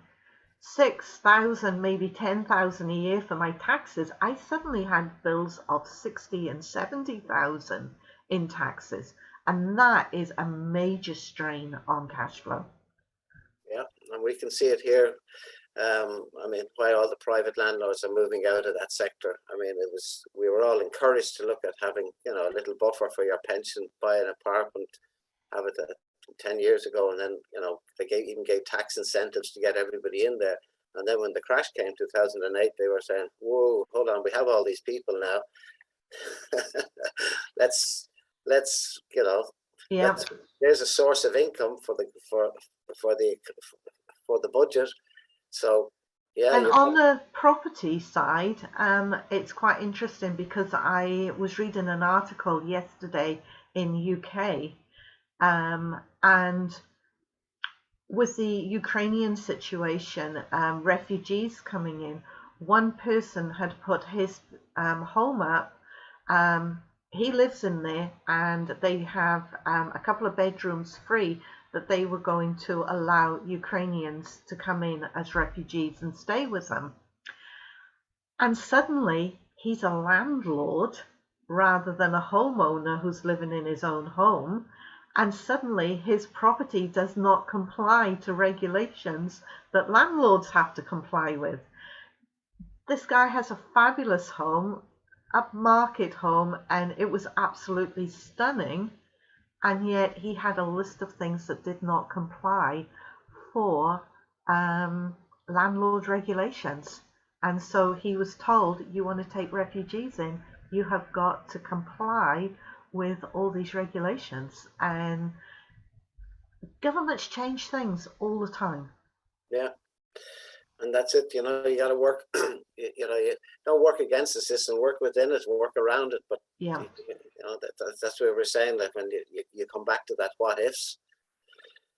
6,000, maybe 10,000 a year for my taxes, I suddenly had bills of 60 and 70,000 in taxes. And that is a major strain on cash flow. Yeah, and we can see it here. I mean, why all the private landlords are moving out of that sector. I mean, we were all encouraged to look at having, a little buffer for your pension, buy an apartment, have it 10 years ago, and then, they even gave tax incentives to get everybody in there. And then when the crash came, 2008, they were saying, whoa, hold on, we have all these people now. let's, Yeah. there's a source of income for the budget. So, yeah. And on the property side, it's quite interesting because I was reading an article yesterday in UK, and with the Ukrainian situation, refugees coming in, one person had put his home up. He lives in there, and they have a couple of bedrooms free that they were going to allow Ukrainians to come in as refugees and stay with them. And suddenly he's a landlord rather than a homeowner who's living in his own home. And suddenly his property does not comply to regulations that landlords have to comply with. This guy has a fabulous home, upmarket home, and it was absolutely stunning. And yet he had a list of things that did not comply for landlord regulations. And so he was told, you want to take refugees in, you have got to comply with all these regulations. And governments change things all the time. Yeah. And that's it, you got to work, you don't work against the system, work within it, work around it. But, yeah, that's what we're saying, that when you come back to that what ifs,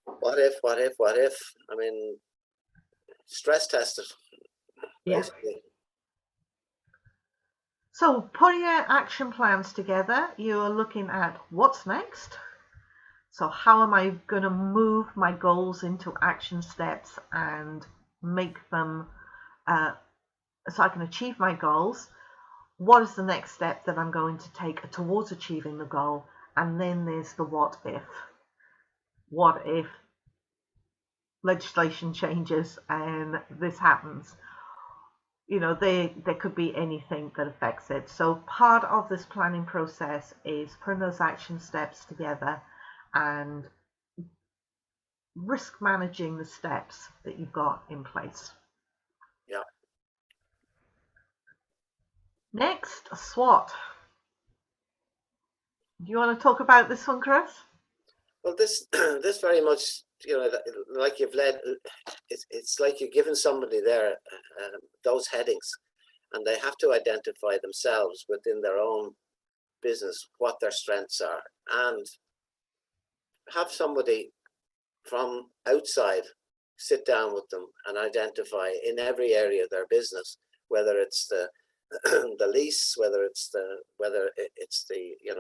what if, I mean, stress test it, basically. Yeah. So putting your action plans together, you're looking at what's next. So how am I going to move my goals into action steps and make them so I can achieve my goals? What is the next step that I'm going to take towards achieving the goal? And then there's the what if. What if legislation changes and this happens? There could be anything that affects it. So part of this planning process is putting those action steps together and risk managing the steps that you've got in place. Yeah. Next, SWOT. Do you want to talk about this one, Chris? Well, this very much, like you've led, it's like you're giving somebody there those headings, and they have to identify themselves within their own business what their strengths are, and have somebody from outside sit down with them and identify in every area of their business, whether it's the lease, whether it's the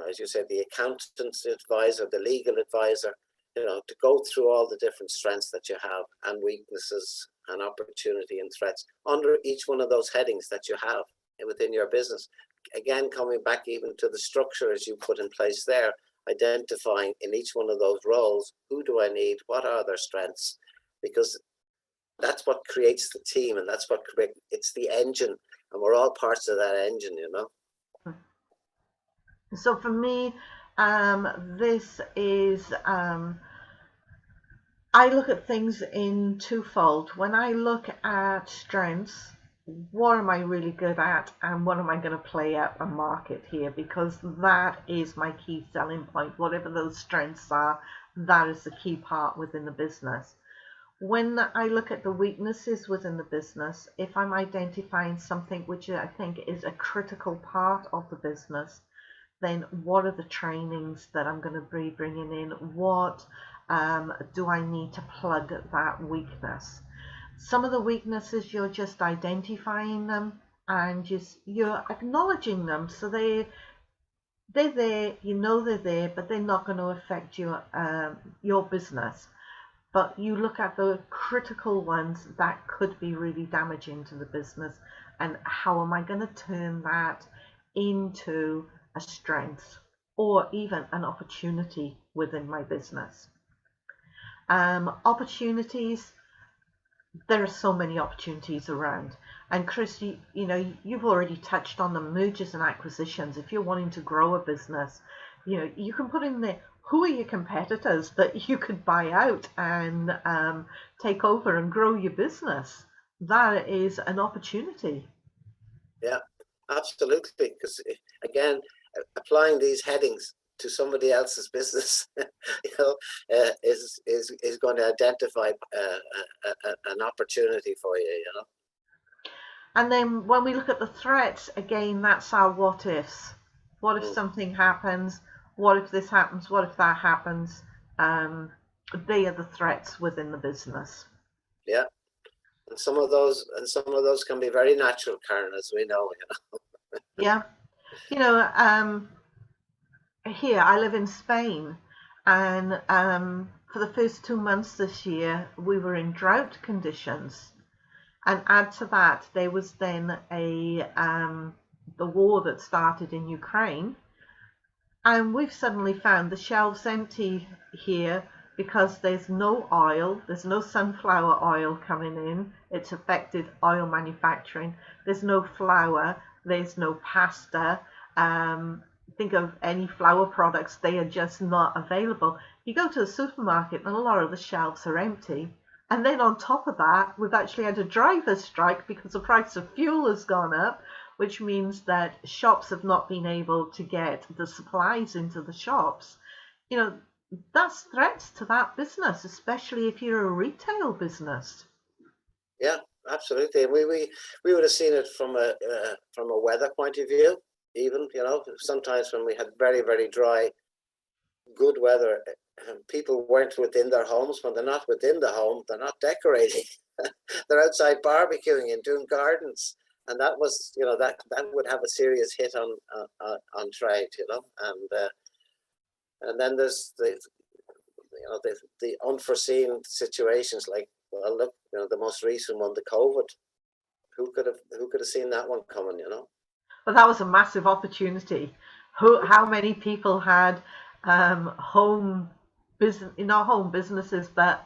as you said, the accountant advisor, the legal advisor, to go through all the different strengths that you have and weaknesses and opportunity and threats under each one of those headings that you have within your business. Again, coming back even to the structure as you put in place there, identifying in each one of those roles, who do I need, what are their strengths, because that's what creates the team, and that's what it's the engine, and we're all parts of that engine, So for me, this is I look at things in twofold. When I look at strengths, what am I really good at and what am I going to play out and market here, because that is my key selling point. Whatever those strengths are, that is the key part within the business. When I look at the weaknesses within the business, if I'm identifying something which I think is a critical part of the business, then what are the trainings that I'm going to be bringing in? What do I need to plug that weakness? Some of the weaknesses, you're just identifying them and you're acknowledging them, so they're there, you know they're there, but they're not going to affect your business. But you look at the critical ones that could be really damaging to the business, and how am I going to turn that into a strength or even an opportunity within my business? Opportunities, there are so many opportunities around. And Chris, you've already touched on the mergers and acquisitions. If you're wanting to grow a business, you can put in there, who are your competitors that you could buy out and take over and grow your business? That is an opportunity. Yeah, absolutely. Because again, applying these headings to somebody else's business, is going to identify an opportunity for you. And then when we look at the threats, again, that's our what ifs. What if something happens? What if this happens? What if that happens? They are the threats within the business. Yeah, and some of those can be very natural, Karen, as we know. Yeah, here I live in Spain, and for the first 2 months this year, we were in drought conditions. And add to that, there was then the war that started in Ukraine, and we've suddenly found the shelves empty here because there's no oil, there's no sunflower oil coming in. It's affected oil manufacturing. There's no flour, there's no pasta. Think of any flour products, they are just not available. You go to the supermarket and a lot of the shelves are empty. And then on top of that, we've actually had a driver's strike because the price of fuel has gone up, which means that shops have not been able to get the supplies into the shops. That's threats to that business, especially if you're a retail business. Yeah, absolutely. We would have seen it from a weather point of view. Even sometimes when we had very, very dry, good weather, people weren't within their homes. When they're not within the home, they're not decorating. They're outside barbecuing and doing gardens, and that was that would have a serious hit on trade. And then there's the unforeseen situations, like, well, look, the most recent one, the COVID. Who could have seen that one coming? Well, that was a massive opportunity. How many people had home businesses, but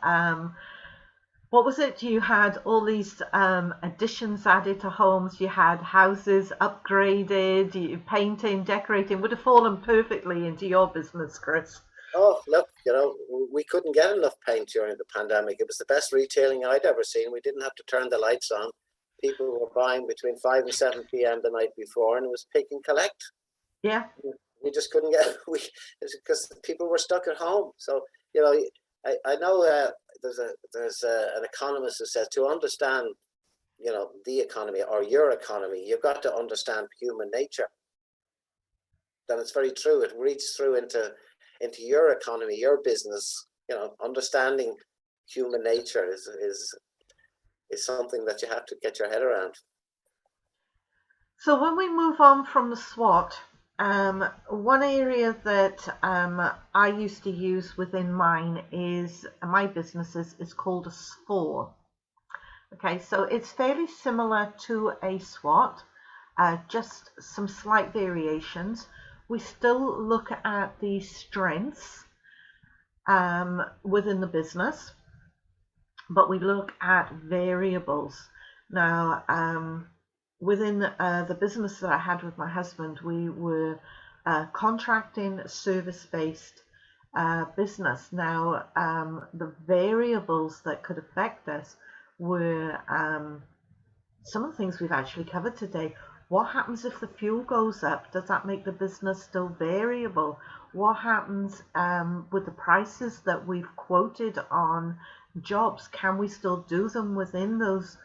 what was it? You had all these additions added to homes. You had houses upgraded, painting, decorating. Would have fallen perfectly into your business, Chris. Oh, look, we couldn't get enough paint during the pandemic. It was the best retailing I'd ever seen. We didn't have to turn the lights on. People were buying between 5 and 7 p.m. the night before, and it was pick and collect. Yeah. We just couldn't get because people were stuck at home. So I know there's an economist who says to understand the economy or your economy, you've got to understand human nature. Then it's very true. It reaches through into your economy, your business. Understanding human nature is something that you have to get your head around. So when we move on from the SWOT, one area that I used to use within my businesses is called a SFOR. Okay, so it's fairly similar to a SWOT, just some slight variations. We still look at the strengths within the business, but we look at variables. Now, within the business that I had with my husband, we were contracting service-based business. Now, the variables that could affect us were some of the things we've actually covered today. What happens if the fuel goes up? Does that make the business still variable? What happens with the prices that we've quoted on jobs? Can we still do them within those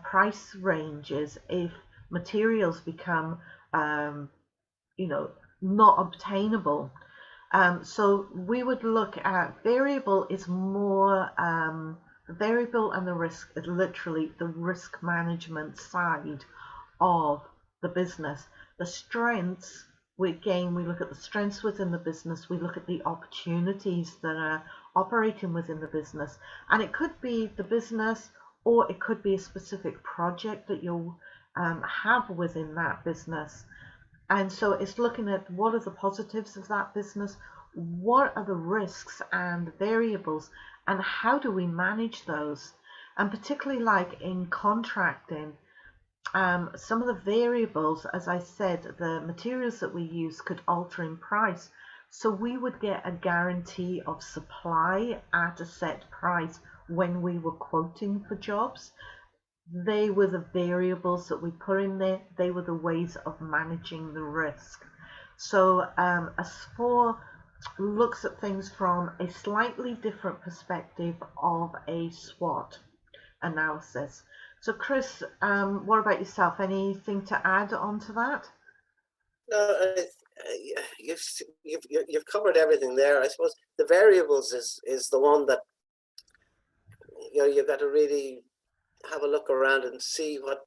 price ranges if materials become, not obtainable? So we would look at variable is more variable, and the risk is literally the risk management side of the business. The strengths, we look at the strengths within the business, we look at the opportunities that are operating within the business, and it could be the business, or it could be a specific project that you'll have within that business. And so it's looking at what are the positives of that business, what are the risks and variables, and how do we manage those? And particularly like in contracting, some of the variables, as I said, the materials that we use could alter in price. So we would get a guarantee of supply at a set price when we were quoting for jobs. They were the variables that we put in there. They were the ways of managing the risk. So S4 looks at things from a slightly different perspective of a SWOT analysis. So Chris, what about yourself? Anything to add on to that? No, you've covered everything there. I suppose the variables is the one that you've got to really have a look around and see what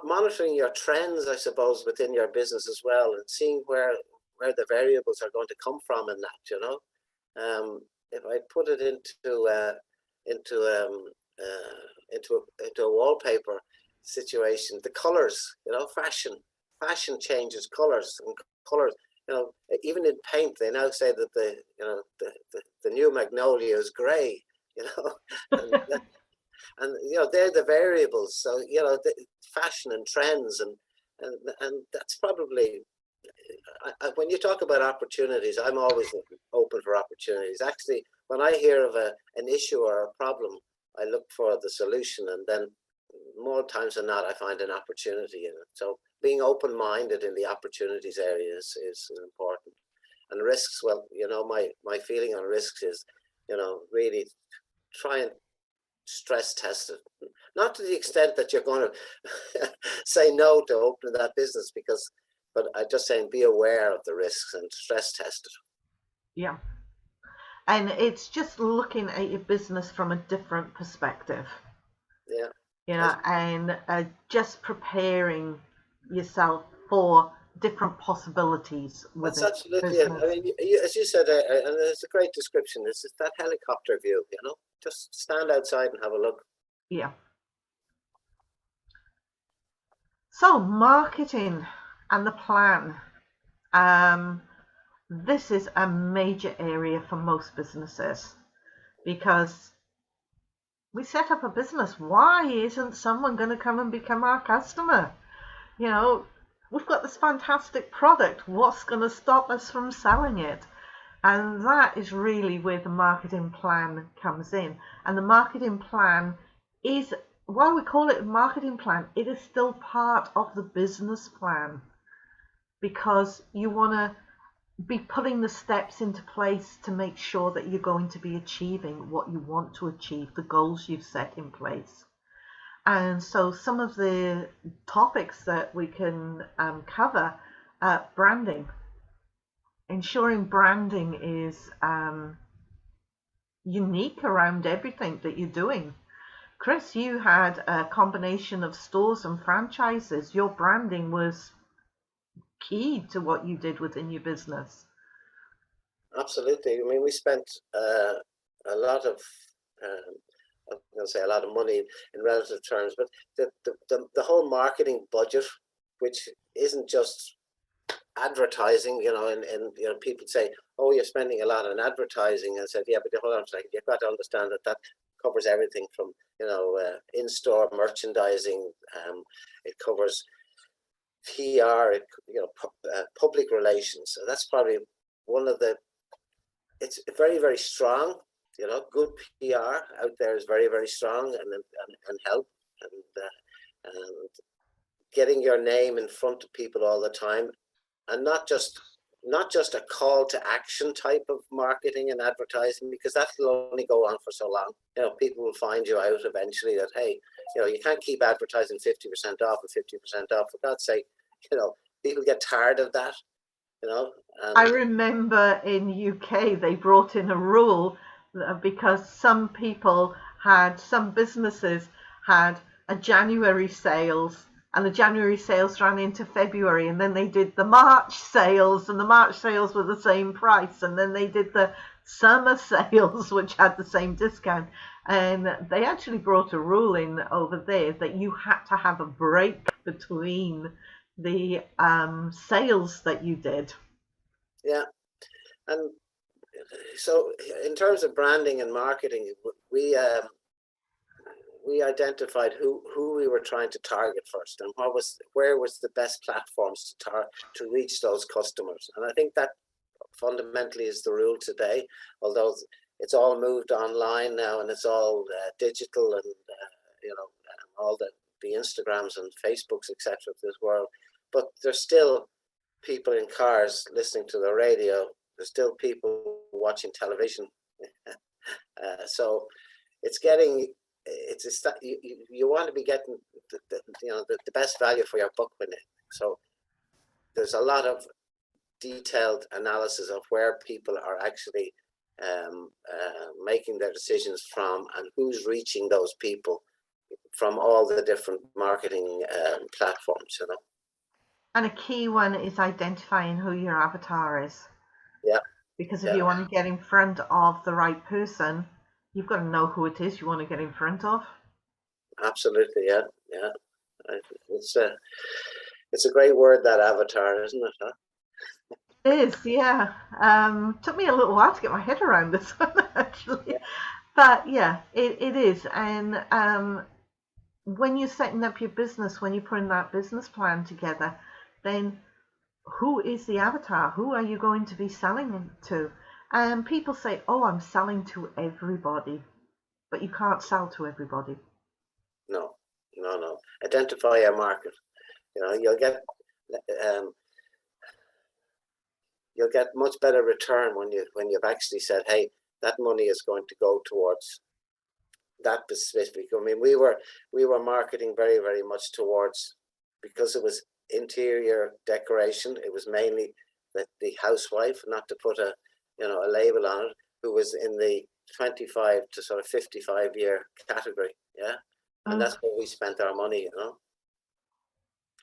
monitoring your trends, I suppose, within your business as well, and seeing where the variables are going to come from in that. If I put it into a wallpaper situation, the colors, fashion changes colors, and colors. Even in paint, they now say that the new magnolia is grey. And they're the variables. So the fashion and trends, and that's probably when you talk about opportunities, I'm always open for opportunities. Actually, when I hear of an issue or a problem, I look for the solution, and then more times than not, I find an opportunity in it. So being open-minded in the opportunities area is important. And risks, well, my feeling on risks is, really try and stress test it. Not to the extent that you're going to say no to opening that business, but I'm just saying be aware of the risks and stress test it. Yeah. And it's just looking at your business from a different perspective. Yeah. And just preparing yourself for different possibilities. That's absolutely it. I mean, as you said, and it's a great description. It's just that helicopter view, just stand outside and have a look. Yeah. So marketing and the plan. This is a major area for most businesses, because we set up a business. Why isn't someone going to come and become our customer? We've got this fantastic product. What's going to stop us from selling it? And that is really where the marketing plan comes in. And the marketing plan is, while we call it a marketing plan, it is still part of the business plan, because you want to be putting the steps into place to make sure that you're going to be achieving what you want to achieve, the goals you've set in place. And so some of the topics that we can cover, branding, ensuring branding is unique around everything that you're doing. Chris, you had a combination of stores and franchises. Your branding was key to what you did within your business. Absolutely. I mean, we spent a lot of I'm going to say a lot of money in relative terms, but the whole marketing budget, which isn't just advertising, and people say, oh, you're spending a lot on advertising. I said, yeah, but hold on a second, you've got to understand that covers everything from in-store merchandising. It covers PR, public relations. So that's probably one of the. It's very, very strong. Good PR out there is very, very strong and help. And and getting your name in front of people all the time, and not just a call to action type of marketing and advertising, because that will only go on for so long. People will find you out eventually that, hey, you can't keep advertising 50% off and 50% off. For God's sake, people get tired of that. I And remember in UK they brought in a rule because some businesses had a January sales, and the January sales ran into February, and then they did the March sales, and the March sales were the same price, and then they did the summer sales, which had the same discount. And they actually brought a rule in over there that you had to have a break between the sales that you did. yeah, and so in terms of branding and marketing, we identified who we were trying to target first, and where was the best platforms to reach those customers. And I think that fundamentally is the rule today, although it's all moved online now, and it's all digital, and all the Instagrams and Facebooks, etc. of this world. But there's still people in cars listening to the radio. There's still people watching television. So it's you want to be getting the best value for your buck with it. So there's a lot of detailed analysis of where people are actually making their decisions from, and who's reaching those people from all the different marketing platforms. And a key one is identifying who your avatar is. Yeah. Because if you want to get in front of the right person, you've got to know who it is you want to get in front of. Absolutely, yeah. It's a great word, that avatar, isn't it? Huh? It is, yeah. Took me a little while to get my head around this one, actually. Yeah. But yeah, it is. And when you're setting up your business, when you're putting that business plan together, then who is the avatar? Who are you going to be selling to? And people say, oh, I'm selling to everybody. But you can't sell to everybody. No. Identify a market. You'll get much better return when you've actually said, hey, that money is going to go towards that specific. I mean, we were marketing very, very much towards, because it was interior decoration. It was mainly the housewife, not to put a label on it, who was in the 25 to sort of 55-year category. Yeah. And that's where we spent our money.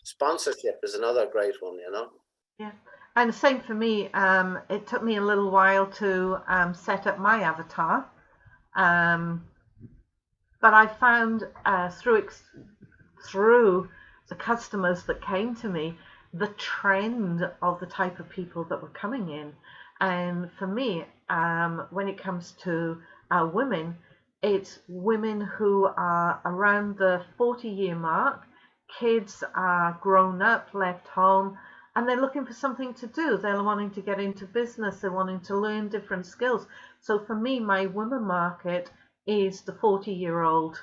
Sponsorship is another great one. Yeah. And same for me. It took me a little while to set up my avatar. But I found through the customers that came to me, the trend of the type of people that were coming in. And for me, when it comes to women, it's women who are around the 40-year mark. Kids are grown up, left home, and they're looking for something to do. They're wanting to get into business. They're wanting to learn different skills. So for me, my women market is the 40-year-old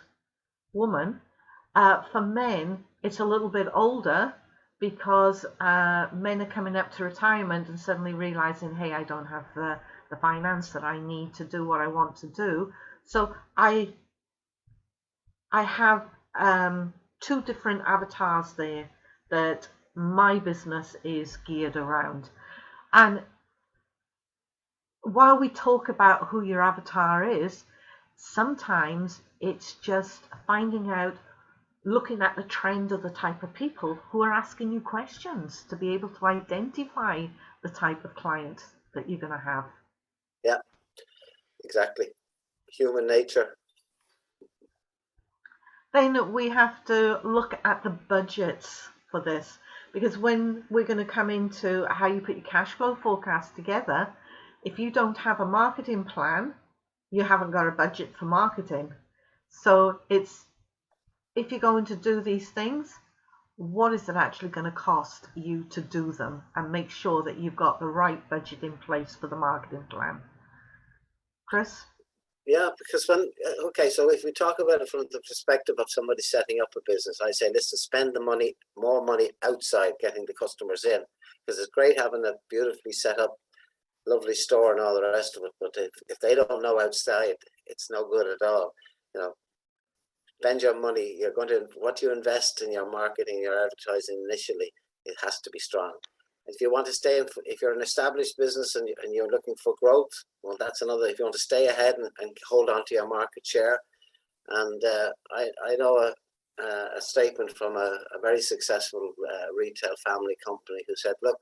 woman. For men, it's a little bit older, because men are coming up to retirement and suddenly realizing, hey, I don't have the finance that I need to do what I want to do. So I have two different avatars there that my business is geared around. And while we talk about who your avatar is, sometimes it's just finding out, looking at the trend of the type of people who are asking you questions to be able to identify the type of client that you're going to have. Yeah, exactly. Human nature. Then we have to look at the budgets for this, because when we're going to come into how you put your cash flow forecast together, if you don't have a marketing plan, you haven't got a budget for marketing. So it's, if you're going to do these things, what is it actually going to cost you to do them, and make sure that you've got the right budget in place for the marketing plan. Chris? Yeah, because okay, so if we talk about it from the perspective of somebody setting up a business, I say, listen, spend the money, more money outside getting the customers in, because it's great having a beautifully set up, lovely store and all the rest of it. But if they don't know outside, it's no good at all. You know, spend your money. You're going to what you invest in your marketing, your advertising initially. It has to be strong. If you want to stay, if you're an established business and you're looking for growth, well, that's another. If you want to stay ahead and hold on to your market share, and I know a statement from a very successful retail family company who said, look,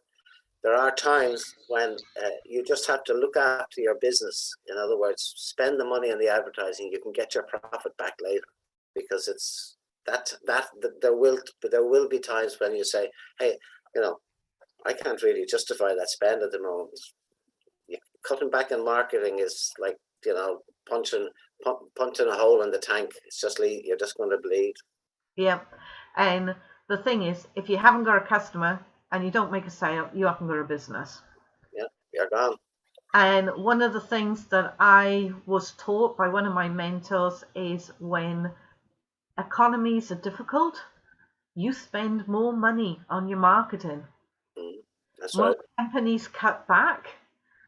there are times when you just have to look after your business. In other words, spend the money on the advertising. You can get your profit back later, because it's that there will be times when you say, hey, you know, I can't really justify that spend at the moment. Cutting back on marketing is like, you know, punching a hole in the tank. It's just you're just going to bleed. Yeah. And the thing is, if you haven't got a customer and you don't make a sale, you haven't got a business. Yeah, you're gone. And one of the things that I was taught by one of my mentors is when economies are difficult, you spend more money on your marketing. That's Most right. companies cut back,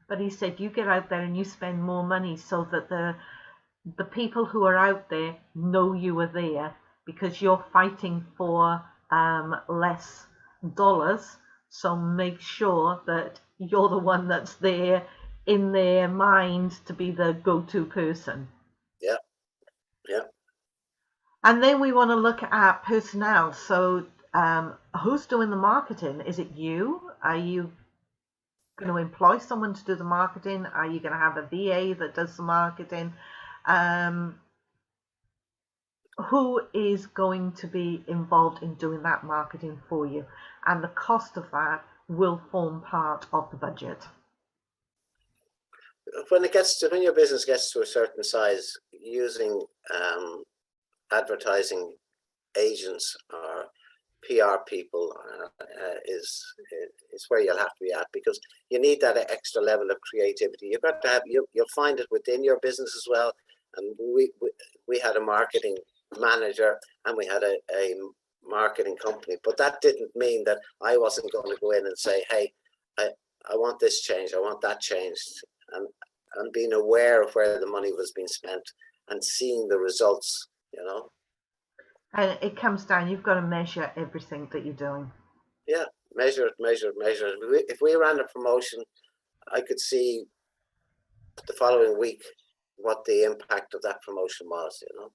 but he said you get out there and you spend more money so that the people who are out there know you are there, because you're fighting for less dollars. So make sure that you're the one that's there in their mind to be the go-to person. Yeah, yeah. And then we want to look at personnel. So who's doing the marketing? Is it you? Are you going to employ someone to do the marketing? Are you going to have a VA that does the marketing? Who is going to be involved in doing that marketing for you? And the cost of that will form part of the budget. When your business gets to a certain size, using advertising agents or PR people is where you'll have to be at, because you need that extra level of creativity. You've got to have you'll find it within your business as well. And we had a marketing manager and we had a marketing company, but that didn't mean that I wasn't going to go in and say, hey, I want this changed, I want that changed, and being aware of where the money was being spent and seeing the results, you know. And it comes down, you've got to measure everything that you're doing. Yeah, measure it. If we ran a promotion, I could see the following week what the impact of that promotion was, you know.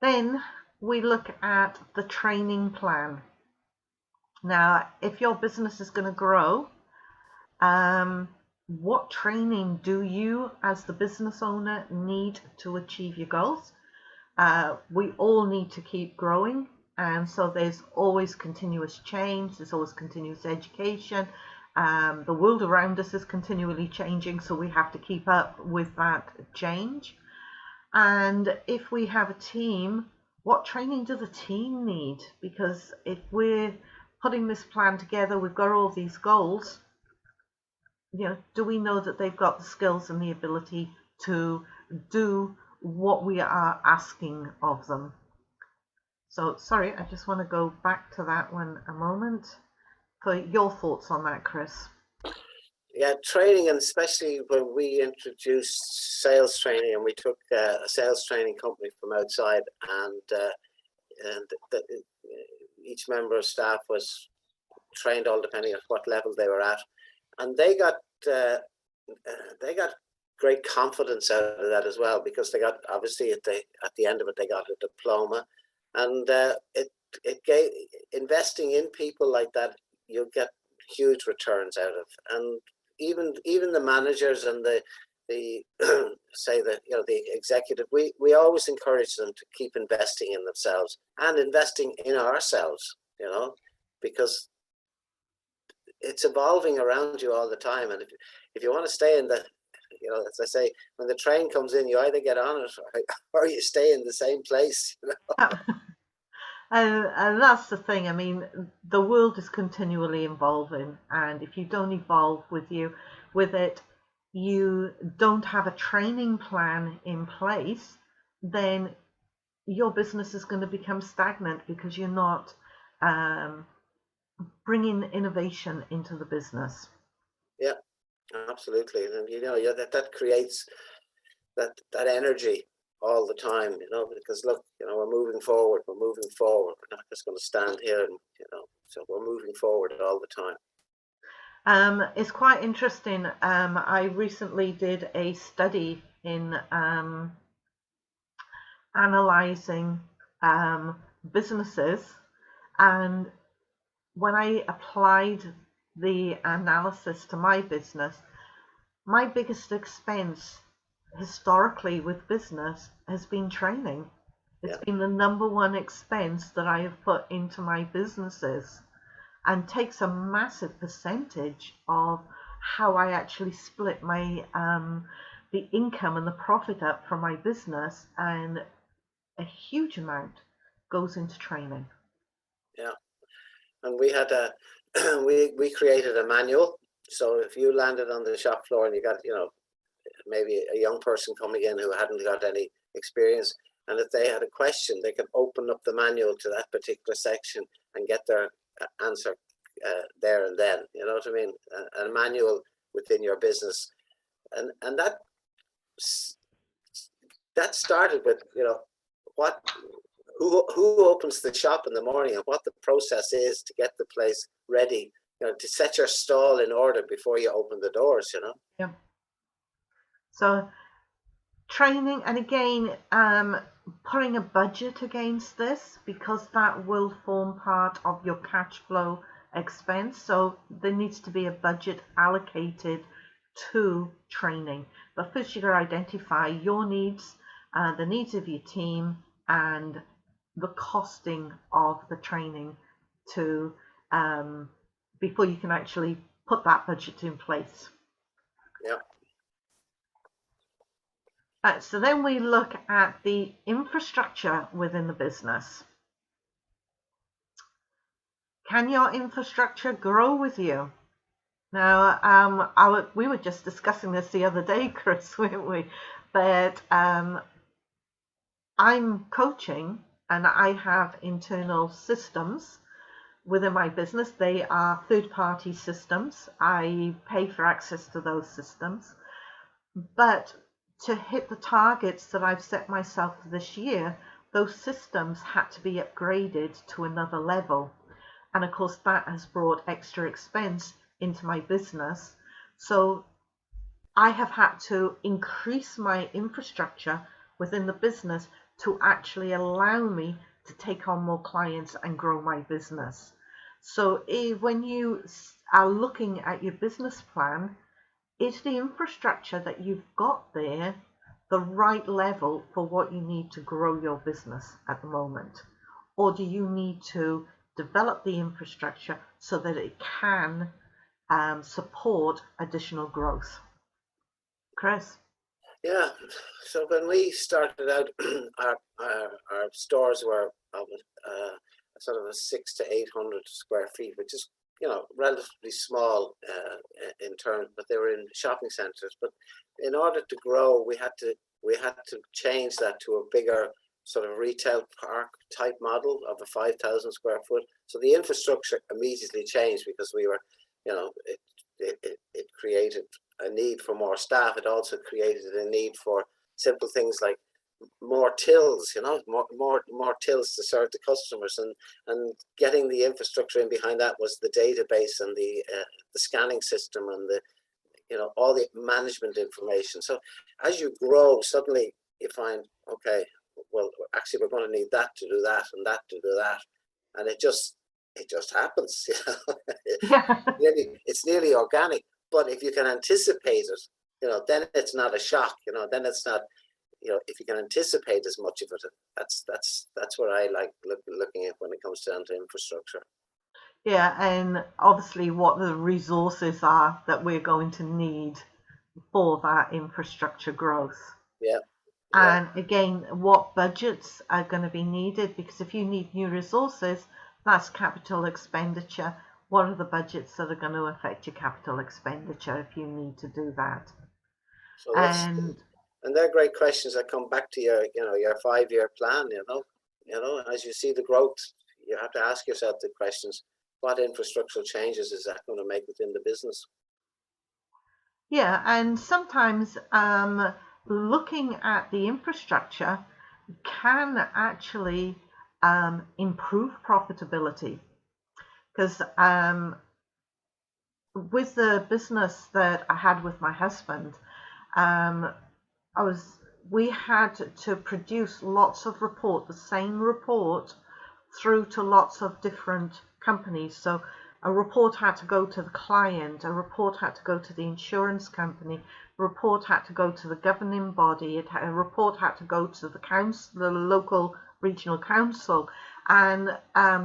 Then we look at the training plan. Now, if your business is going to grow, what training do you as the business owner need to achieve your goals? We all need to keep growing, and so there's always continuous change, there's always continuous education. The world around us is continually changing, so we have to keep up with that change. And if we have a team, what training do the team need? Because if we're putting this plan together, we've got all these goals, you know, do we know that they've got the skills and the ability to do what we are asking of them? So, sorry, I just want to go back to that one a moment. For your thoughts on that, Chris. Yeah, training, and especially when we introduced sales training, and we took a sales training company from outside, and each member of staff was trained, all depending on what level they were at, and they got great confidence out of that as well, because they got, obviously at the end of it, they got a diploma, and it gave, investing in people like that, you'll get huge returns out of. And even the managers and the say that, you know, the executive, we always encourage them to keep investing in themselves and investing in ourselves, you know, because it's evolving around you all the time. And if you want to stay in the, you know, as I say, when the train comes in, you either get on it or you stay in the same place, you know? And that's the thing. I mean, the world is continually evolving, and if you don't evolve with it, you don't have a training plan in place, then your business is going to become stagnant because you're not bringing innovation into the business. Yeah, absolutely. And yeah, that creates that energy all the time, because look, we're moving forward. We're not just going to stand here and, so we're moving forward all the time. It's quite interesting. I recently did a study in analyzing businesses, and when I applied the analysis to my business, my biggest expense historically with business has been training. It's been the number one expense that I have put into my businesses, and takes a massive percentage of how I actually split my the income and the profit up from my business, and a huge amount goes into training. Yeah, and we had we created a manual. So if you landed on the shop floor and you got maybe a young person coming in who hadn't got any experience, and if they had a question, they can open up the manual to that particular section and get their answer there and then. You know what I mean? A manual within your business, and that started with who opens the shop in the morning and what the process is to get the place ready, to set your stall in order before you open the doors. Yeah. So training, and again, putting a budget against this, because that will form part of your cash flow expense. So there needs to be a budget allocated to training. But first you've got to identify your needs, the needs of your team, and the costing of the training to before you can actually put that budget in place. Yeah. So then we look at the infrastructure within the business. Can your infrastructure grow with you? Now, we were just discussing this the other day, Chris, weren't we? But I'm coaching, and I have internal systems within my business. They are third-party systems. I pay for access to those systems. But to hit the targets that I've set myself for this year, those systems had to be upgraded to another level. And of course, that has brought extra expense into my business. So I have had to increase my infrastructure within the business to actually allow me to take on more clients and grow my business. So when you are looking at your business plan, is the infrastructure that you've got there the right level for what you need to grow your business at the moment? Or do you need to develop the infrastructure so that it can support additional growth? Chris? Yeah, so when we started out, our stores were sort of a 600 to 800 square feet, which is relatively small in terms, but they were in shopping centres. But in order to grow, we had to change that to a bigger sort of retail park type model of a 5,000 square foot. So the infrastructure immediately changed because we were, it created a need for more staff. It also created a need for simple things like more tills, more tills to serve the customers, and getting the infrastructure in behind that was the database and the scanning system and the all the management information. So as you grow, suddenly you find, okay, well, actually we're going to need that to do that and that to do that, and it just happens. Yeah. It's nearly organic. But if you can anticipate it, then it's not a shock. Then it's not. If you can anticipate as much of it, that's what I like looking at when it comes down to infrastructure. Yeah, and obviously what the resources are that we're going to need for that infrastructure growth. Yeah. And again, what budgets are going to be needed? Because if you need new resources, that's capital expenditure. What are the budgets that are going to affect your capital expenditure if you need to do that? So that's, And and they're great questions that come back to your, your 5-year plan. As you see the growth, you have to ask yourself the questions: what infrastructural changes is that going to make within the business? yeah, and sometimes looking at the infrastructure can actually improve profitability, because with the business that I had with my husband, um, we had to produce lots of report, the same report, through to lots of different companies. So a report had to go to the client, a report had to go to the insurance company, a report had to go to the governing body, a report had to go to the council, the local regional council, and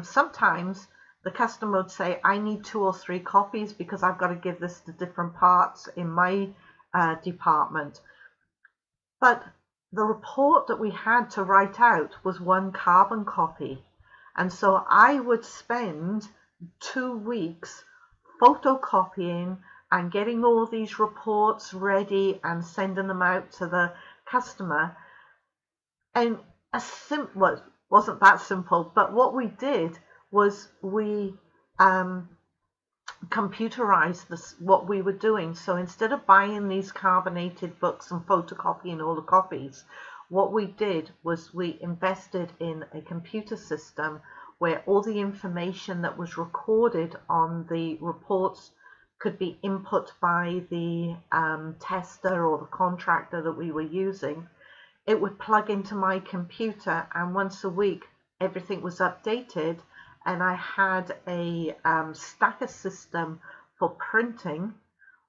sometimes the customer would say, I need 2 or 3 copies because I've got to give this to different parts in my department. But the report that we had to write out was 1 carbon copy. And so I would spend 2 weeks photocopying and getting all these reports ready and sending them out to the customer. And well, it wasn't that simple, but what we did was we computerized what we were doing. So instead of buying these carbonated books and photocopying all the copies, what we did was we invested in a computer system where all the information that was recorded on the reports could be input by the tester or the contractor that we were using. It would plug into my computer, and once a week everything was updated, and I had a stacker system for printing,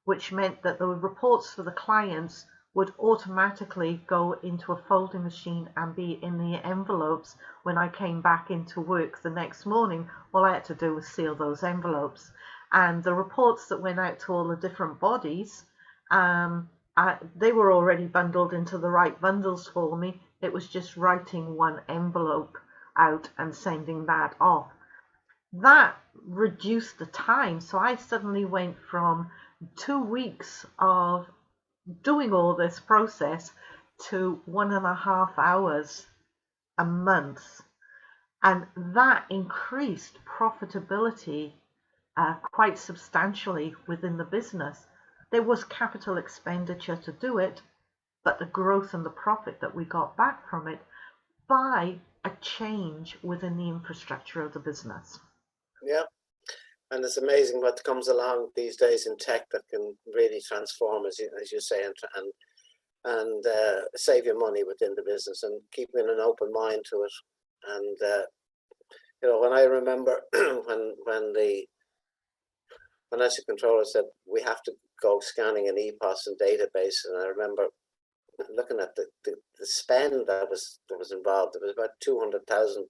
which meant that the reports for the clients would automatically go into a folding machine and be in the envelopes when I came back into work the next morning. All I had to do was seal those envelopes. And the reports that went out to all the different bodies, they were already bundled into the right bundles for me. It was just writing 1 envelope out and sending that off. That reduced the time. So I suddenly went from 2 weeks of doing all this process to 1.5 hours a month. And that increased profitability quite substantially within the business. There was capital expenditure to do it, but the growth and the profit that we got back from it by a change within the infrastructure of the business. Yeah, and it's amazing what comes along these days in tech that can really transform, as you say, and save you money within the business, and keeping an open mind to it. And when I remember when the financial controller said we have to go scanning an EPOS and database, and I remember looking at the spend that was involved. There was about 200,000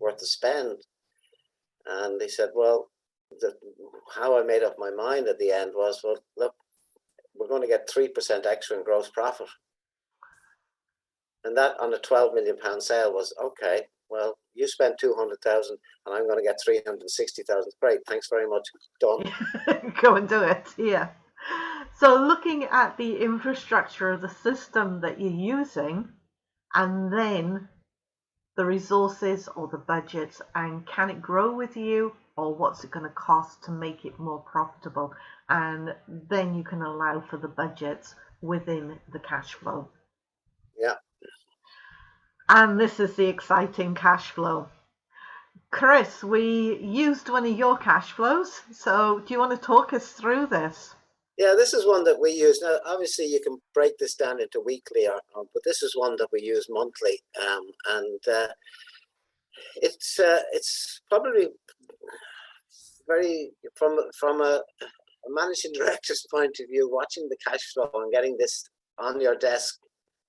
worth of spend, and they said, well, how I made up my mind at the end was, well, look, we're going to get 3% extra in gross profit, and that on a £12 million sale was okay. Well, you spent 200,000, and I'm going to get 360,000. Great, thanks very much. Done. Go and do it. Yeah. So looking at the infrastructure of the system that you're using, and then the resources or the budgets, and can it grow with you, or what's it going to cost to make it more profitable, and then you can allow for the budgets within the cash flow. Yeah. And this is the exciting cash flow. Chris, we used one of your cash flows, so do you want to talk us through this? Yeah, this is one that we use. Now, obviously, you can break this down into weekly, but this is one that we use monthly, and it's probably very from a managing director's point of view, watching the cash flow and getting this on your desk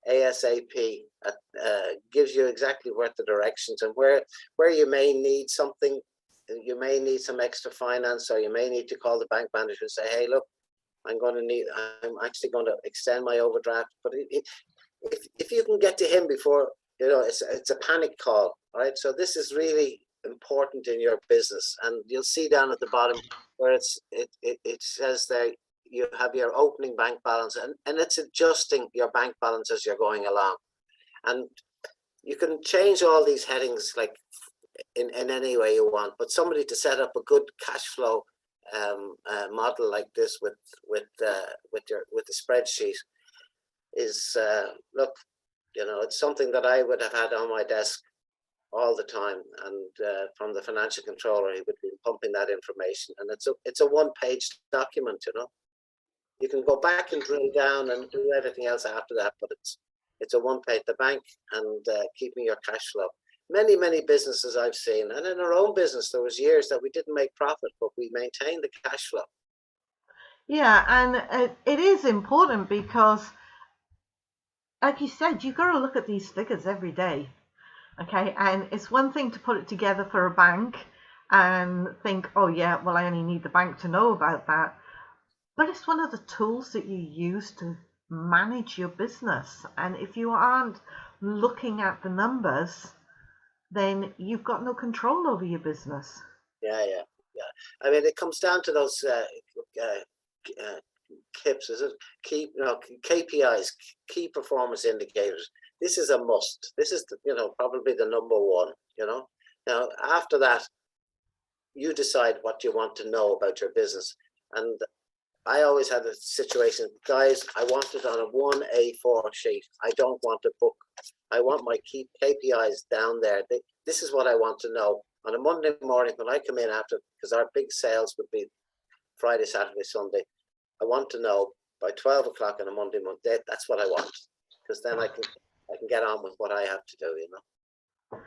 ASAP gives you exactly what the directions, and where you may need something. You may need some extra finance, or you may need to call the bank manager and say, hey, look, I'm actually going to extend my overdraft. But if you can get to him before, it's a panic call, right? So this is really important in your business, and you'll see down at the bottom where it says there, you have your opening bank balance, and it's adjusting your bank balance as you're going along. And you can change all these headings like in any way you want, but somebody to set up a good cash flow model like this with the spreadsheet is look, it's something that I would have had on my desk all the time, and from the financial controller, he would be pumping that information, and it's a one-page document. You can go back and drill down and do everything else after that, but it's a one-page, the bank and keeping your cash flow. Many businesses I've seen, and in our own business, there was years that we didn't make profit, but we maintained the cash flow. Yeah, and it is important because, like you said, you've got to look at these figures every day. Okay, and it's one thing to put it together for a bank and think, oh yeah, well, I only need the bank to know about that. But it's one of the tools that you use to manage your business. And if you aren't looking at the numbers, then you've got no control over your business. Yeah. I mean, it comes down to those KIPs, is it? KPIs, key performance indicators. This is a must. This is probably the number one. Now after that, you decide what you want to know about your business. And I always had a situation, guys, I want it on a 1A4 sheet. I don't want a book. I want my key KPIs down there. This is what I want to know. On a Monday morning when I come in after, because our big sales would be Friday, Saturday, Sunday, I want to know by 12 o'clock on a Monday morning, that's what I want. Because then I can get on with what I have to do,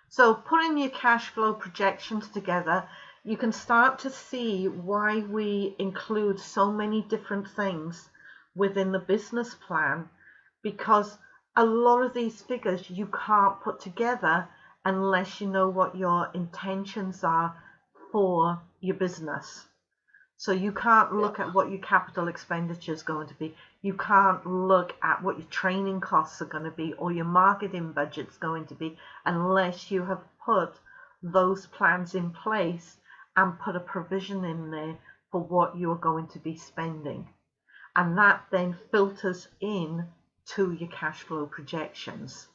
So putting your cash flow projections together, you can start to see why we include so many different things within the business plan, because a lot of these figures you can't put together unless you know what your intentions are for your business. So you can't look at what your capital expenditure is going to be. You can't look at what your training costs are going to be or your marketing budget's going to be unless you have put those plans in place and put a provision in there for what you're going to be spending. And that then filters in to your cash flow projections.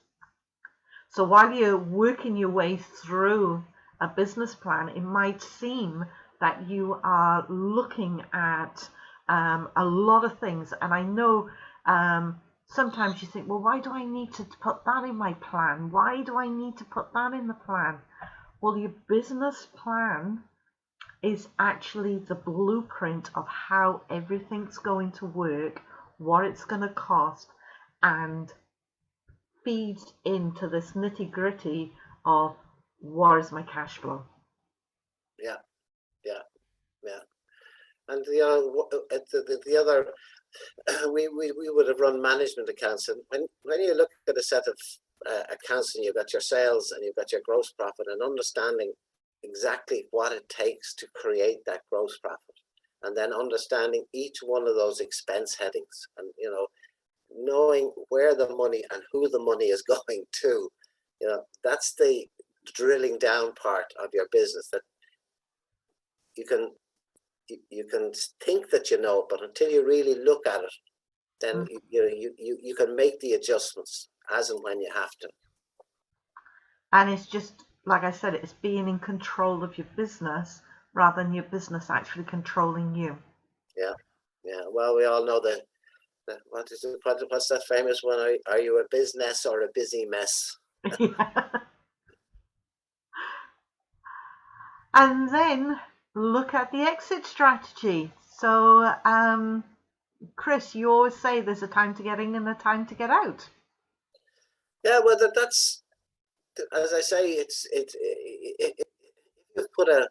So while you're working your way through a business plan, it might seem that you are looking at a lot of things. And I know sometimes you think, well, why do I need to put that in my plan? Why do I need to put that in the plan? Well, your business plan is actually the blueprint of how everything's going to work, what it's going to cost, and feeds into this nitty-gritty of what is my cash flow. Yeah. And the other, we would have run management accounts, and when you look at a set of accounts and you've got your sales and you've got your gross profit, and understanding exactly what it takes to create that gross profit, and then understanding each one of those expense headings, and knowing where the money and who the money is going to, that's the drilling down part of your business that you can think that but until you really look at it, then you can make the adjustments as and when you have to. And it's just, like I said, it's being in control of your business rather than your business actually controlling you. Yeah. Well, we all know that. What's that famous one? Are you a business or a busy mess? Yeah. And then look at the exit strategy. So, Chris, you always say there's a time to get in and a time to get out. Yeah, well, that's, as I say, if you put a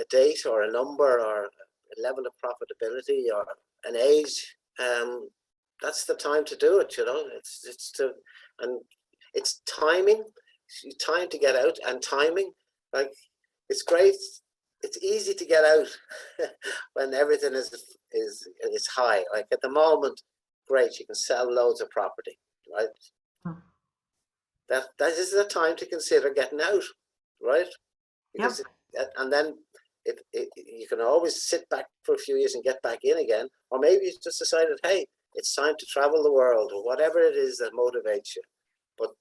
date or a number or a level of profitability or an age, that's the time to do it. It's timing. Time to get out and timing. Like, it's great. It's easy to get out when everything is high. Like at the moment, great, you can sell loads of property, right? That is the time to consider getting out, right? Because and then you can always sit back for a few years and get back in again, or maybe you just decided, hey, it's time to travel the world, or whatever it is that motivates you. But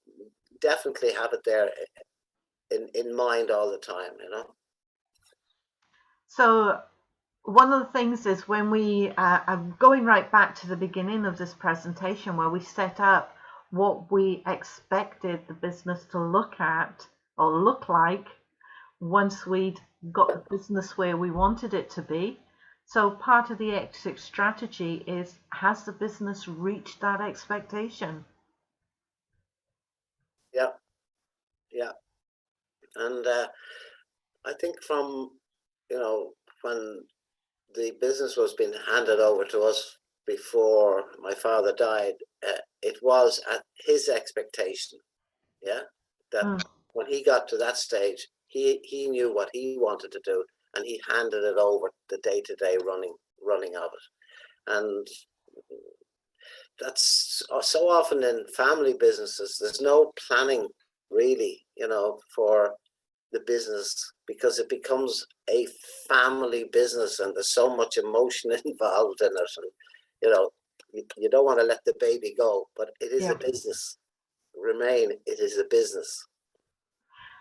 definitely have it there in mind all the time, you know. So one of the things is when we I'm going right back to the beginning of this presentation where we set up what we expected the business to look at or look like once we'd got the business where we wanted it to be. So part of the exit strategy is, has the business reached that expectation? Yeah, yeah. And I think from, when the business was being handed over to us before my father died, it was at his expectation, yeah, that when he got to that stage, he knew what he wanted to do, and he handed it over, the day-to-day running of it. And that's so often in family businesses, there's no planning really, for the business, because it becomes a family business and there's so much emotion involved in it. And, you don't want to let the baby go, but it is a business. It is a business.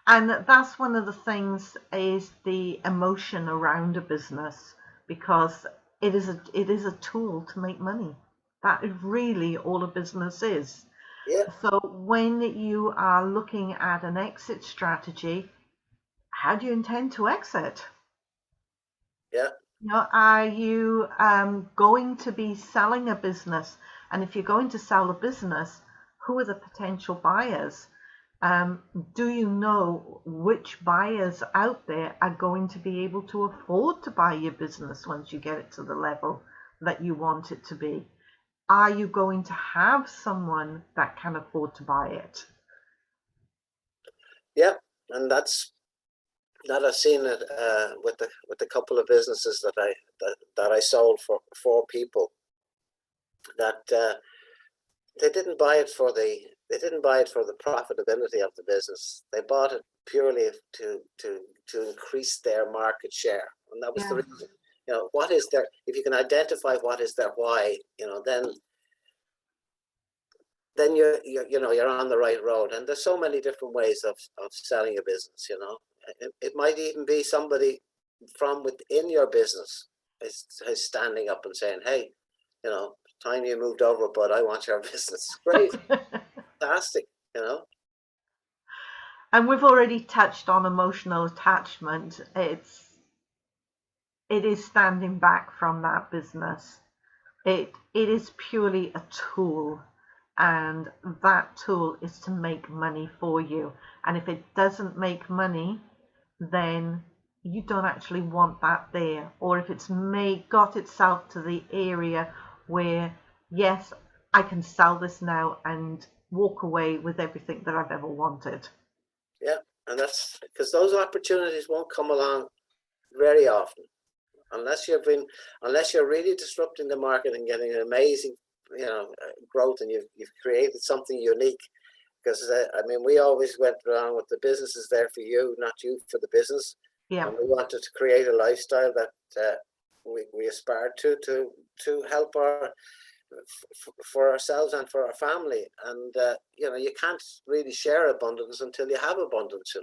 And that's one of the things, is the emotion around a business, because it is a tool to make money. That is really all a business is. Yeah. So when you are looking at an exit strategy, how do you intend to exit? Yeah. Are you going to be selling a business? And if you're going to sell a business, who are the potential buyers? Do you know which buyers out there are going to be able to afford to buy your business once you get it to the level that you want it to be? Are you going to have someone that can afford to buy it? Yeah, and that I've seen it with a couple of businesses that I sold for people that they didn't buy it for the profitability of the business. They bought it purely to increase their market share, and that was the reason. What is their, if you can identify what is their why, then you're on the right road. And there's so many different ways of selling a business. It might even be somebody from within your business is standing up and saying, hey, time you moved over, but I want your business. Great. Fantastic. And we've already touched on emotional attachment. It is standing back from that business. It is purely a tool, and that tool is to make money for you. And if it doesn't make money, then you don't actually want that there. Or if it's got itself to the area where, yes, I can sell this now and walk away with everything that I've ever wanted. Yeah, and that's because those opportunities won't come along very often, unless you're really disrupting the market and getting an amazing, growth, and you've created something unique. Because we always went around with the business is there for you, not you for the business. Yeah. And we wanted to create a lifestyle that we aspired to help for ourselves and for our family. And you can't really share abundance until you have abundance.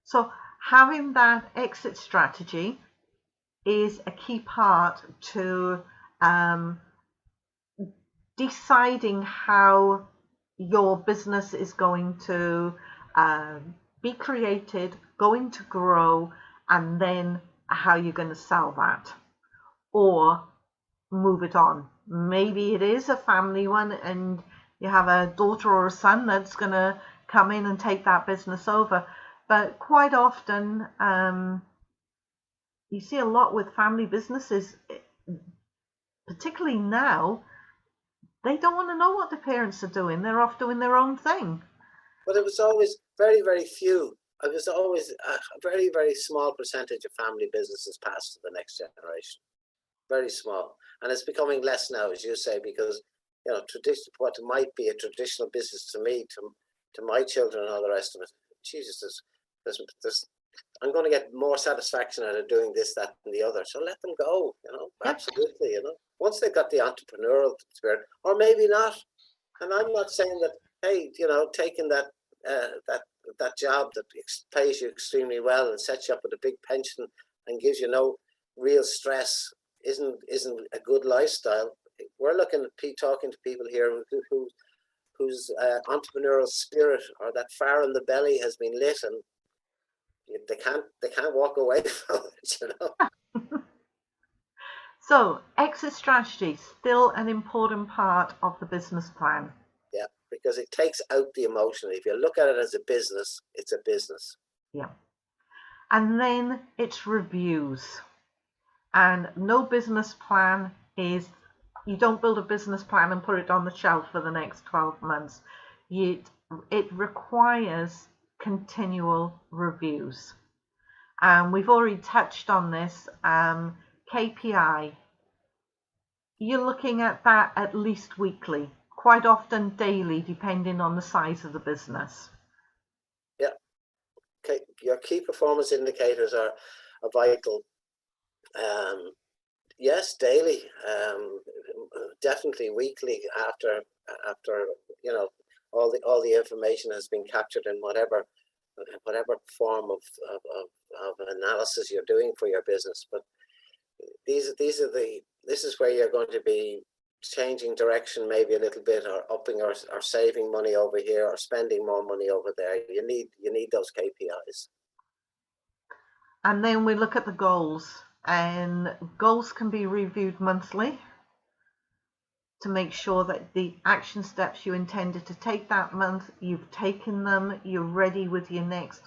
So having that exit strategy is a key part to deciding how your business is going to be created, going to grow, and then how you're going to sell that or move it on. Maybe it is a family one and you have a daughter or a son that's going to come in and take that business over. But quite often, you see a lot with family businesses, particularly now, they don't want to know what the parents are doing. They're off doing their own thing. But it was always very, very few. It was always a very, very small percentage of family businesses passed to the next generation. Very small. And it's becoming less now, as you say, because, what might be a traditional business to me, to my children and all the rest of it, Jesus, there's I'm going to get more satisfaction out of doing this, that, and the other. So let them go, Yep. absolutely, once they've got the entrepreneurial spirit, or maybe not. And I'm not saying that, hey, taking that job that pays you extremely well and sets you up with a big pension and gives you no real stress isn't a good lifestyle. We're looking at talking to people here whose entrepreneurial spirit or that fire in the belly has been lit, and they can't walk away from it. So exit strategy still an important part of the business plan. Yeah, because it takes out the emotion. If you look at it as a business, it's a business. Yeah. And then it's reviews. And no business plan is, you don't build a business plan and put it on the shelf for the next 12 months. It requires continual reviews. We've already touched on this. KPI, you're looking at that at least weekly, quite often daily, depending on the size of the business. Yeah. Okay. Your key performance indicators are vital. Yes, daily, definitely weekly after all the information has been captured in whatever form of analysis you're doing for your business. But this is where you're going to be changing direction maybe a little bit, or upping or saving money over here, or spending more money over there. You need those KPIs. And then we look at the goals, and goals can be reviewed monthly to make sure that the action steps you intended to take that month, you've taken them, you're ready with your next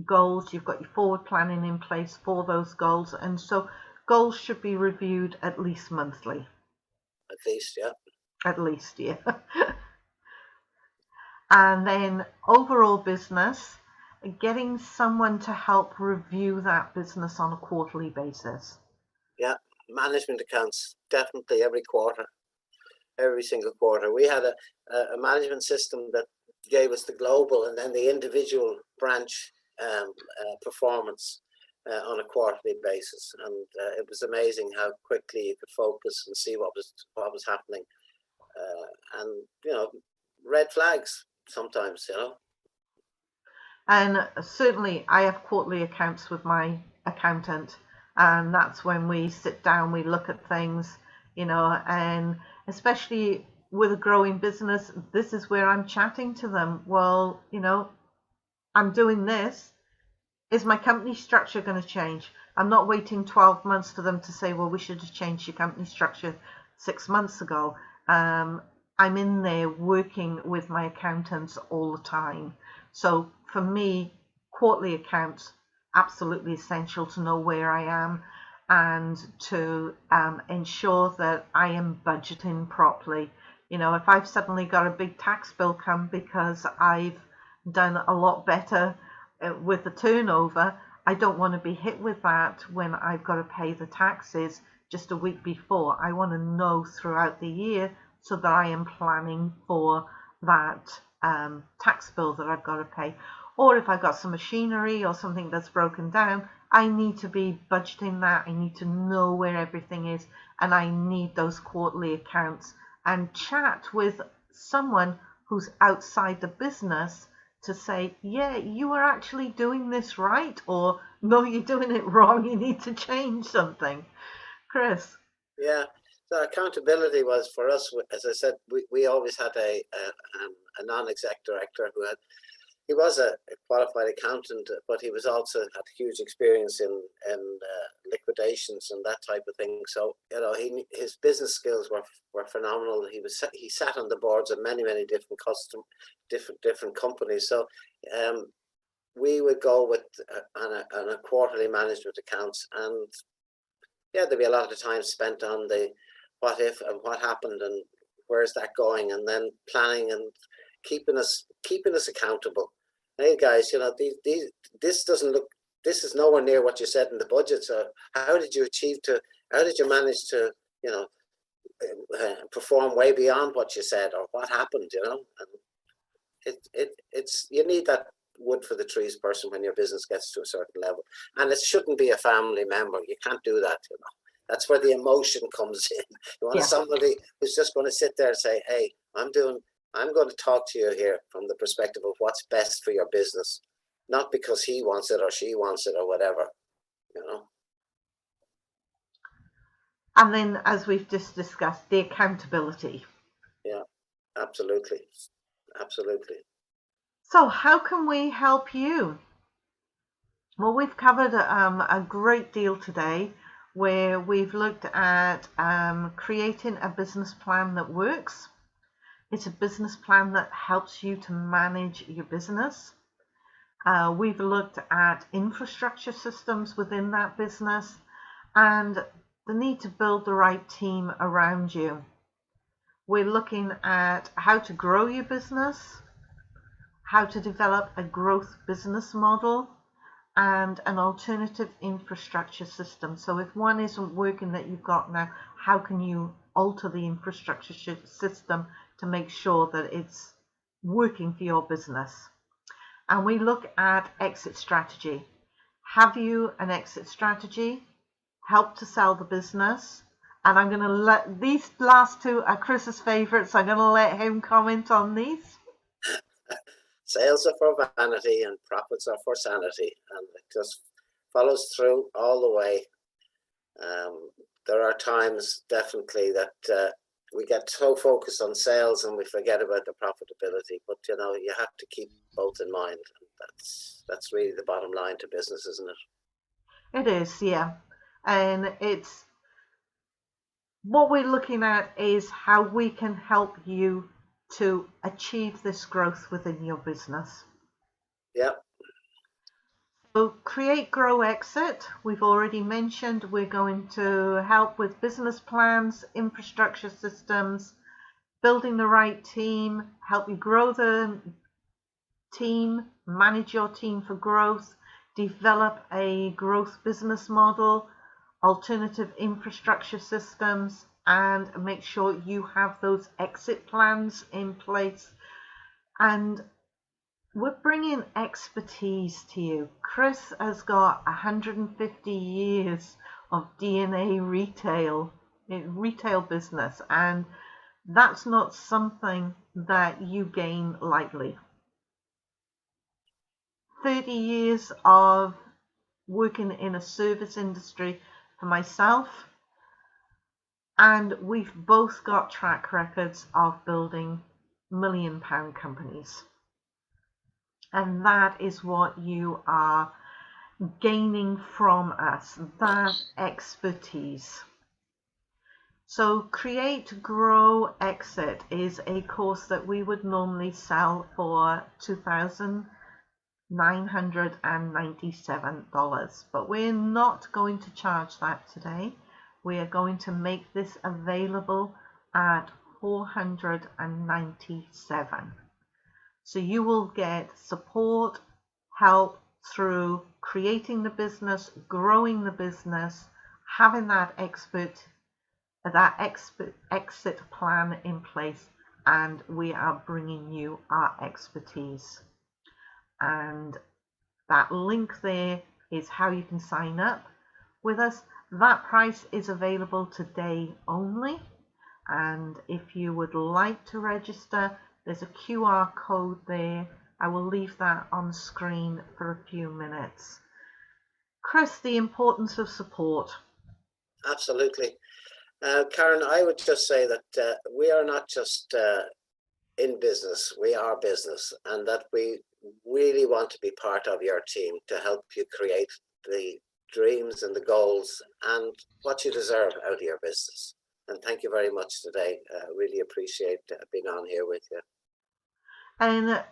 goals, you've got your forward planning in place for those goals. And so goals should be reviewed at least monthly. At least, yeah. At least, yeah. And then overall business, getting someone to help review that business on a quarterly basis. Yeah, management accounts, definitely every quarter, every single quarter. We had a management system that gave us the global and then the individual branch performance on a quarterly basis, and it was amazing how quickly you could focus and see what was happening, and red flags sometimes. And certainly I have quarterly accounts with my accountant, and that's when we sit down, we look at things, and especially with a growing business, this is where I'm chatting to them. Well, I'm doing this. Is my company structure going to change? I'm not waiting 12 months for them to say, well, we should have changed your company structure 6 months ago. I'm in there working with my accountants all the time. So for me, quarterly accounts, absolutely essential to know where I am and to ensure that I am budgeting properly. If I've suddenly got a big tax bill come because I've done a lot better with the turnover, I don't want to be hit with that when I've got to pay the taxes just a week before. I want to know throughout the year so that I am planning for that tax bill that I've got to pay. Or if I've got some machinery or something that's broken down, I need to be budgeting that. I need to know where everything is, and I need those quarterly accounts, and chat with someone who's outside the business to say, yeah, you are actually doing this right, or no, you're doing it wrong, you need to change something. Chris? Yeah, so accountability was for us, as I said, we always had a non-exec director he was a qualified accountant, but he was also had huge experience in liquidations and that type of thing. So his business skills were phenomenal. He sat on the boards of many different companies. So we would go with on a quarterly management accounts, and yeah, there'd be a lot of time spent on the what if and what happened and where's that going, and then planning and keeping us accountable. Hey guys, this doesn't look, this is nowhere near what you said in the budget. So how did you manage to perform way beyond what you said, or what happened? And it's you need that wood for the trees person when your business gets to a certain level. And it shouldn't be a family member. You can't do that, you know. That's where the emotion comes in. You want Yeah. somebody who's just going to sit there and say, hey, I'm going to talk to you here from the perspective of what's best for your business, not because he wants it or she wants it or whatever, you know. And then, as we've just discussed, the accountability. Yeah, absolutely. Absolutely. So how can we help you? Well, we've covered a great deal today, where we've looked at creating a business plan that works. It's a business plan that helps you to manage your business. We've looked at infrastructure systems within that business and the need to build the right team around you. We're looking at how to grow your business, how to develop a growth business model, and an alternative infrastructure system. So if one isn't working that you've got now, how can you alter the infrastructure system to make sure that it's working for your business? And we look at exit strategy. Have you an exit strategy? Help to sell the business. And I'm going to let these last two are Chris's favorites. I'm going to let him comment on these. Sales are for vanity and profits are for sanity, and it just follows through all the way. There are times definitely that we get so focused on sales and we forget about the profitability, but you know, you have to keep both in mind. That's really the bottom line to business, isn't it? It is, yeah. And it's what we're looking at is how we can help you to achieve this growth within your business. Yep. So create, grow, exit. We've already mentioned we're going to help with business plans, infrastructure systems, building the right team, help you grow the team, manage your team for growth, develop a growth business model, alternative infrastructure systems, and make sure you have those exit plans in place. And we're bringing expertise to you. Chris has got 150 years of DNA retail business, and that's not something that you gain lightly. 30 years of working in a service industry for myself, and we've both got track records of building £1 million companies. And that is what you are gaining from us, that expertise. So Create, Grow, Exit is a course that we would normally sell for $2,997, but we're not going to charge that today. We are going to make this available at $497. So you will get support, help through creating the business, growing the business, having that exit plan in place, and we are bringing you our expertise. And that link there is how you can sign up with us. That price is available today only, and if you would like to register, there's a QR code there. I will leave that on screen for a few minutes. Chris, the importance of support. Absolutely. Karen, I would just say that we are not just in business, we are business, and that we really want to be part of your team to help you create the dreams and the goals and what you deserve out of your business. And thank you very much today. Really appreciate being on here with you. And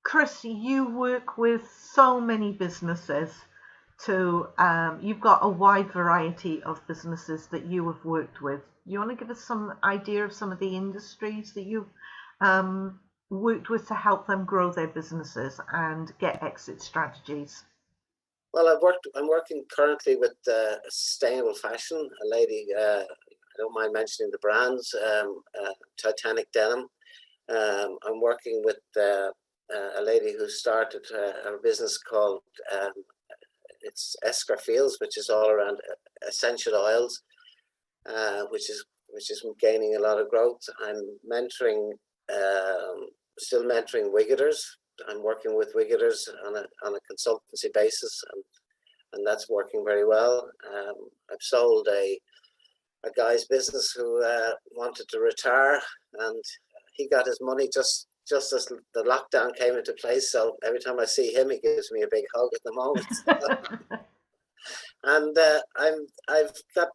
Chris, you work with so many businesses you've got a wide variety of businesses that you have worked with. You want to give us some idea of some of the industries that you've worked with to help them grow their businesses and get exit strategies? Well, I'm working currently with Sustainable Fashion, a lady, I don't mind mentioning the brands, Titanic Denim. I'm working with a lady who started a business called it's Esker Fields, which is all around essential oils, which is gaining a lot of growth. I'm mentoring, still mentoring Wiggiters. I'm working with Wiggiters on a consultancy basis, and that's working very well. I've sold a guy's business who wanted to retire, and he got his money just as the lockdown came into place. So every time I see him, he gives me a big hug at the moment. And I've got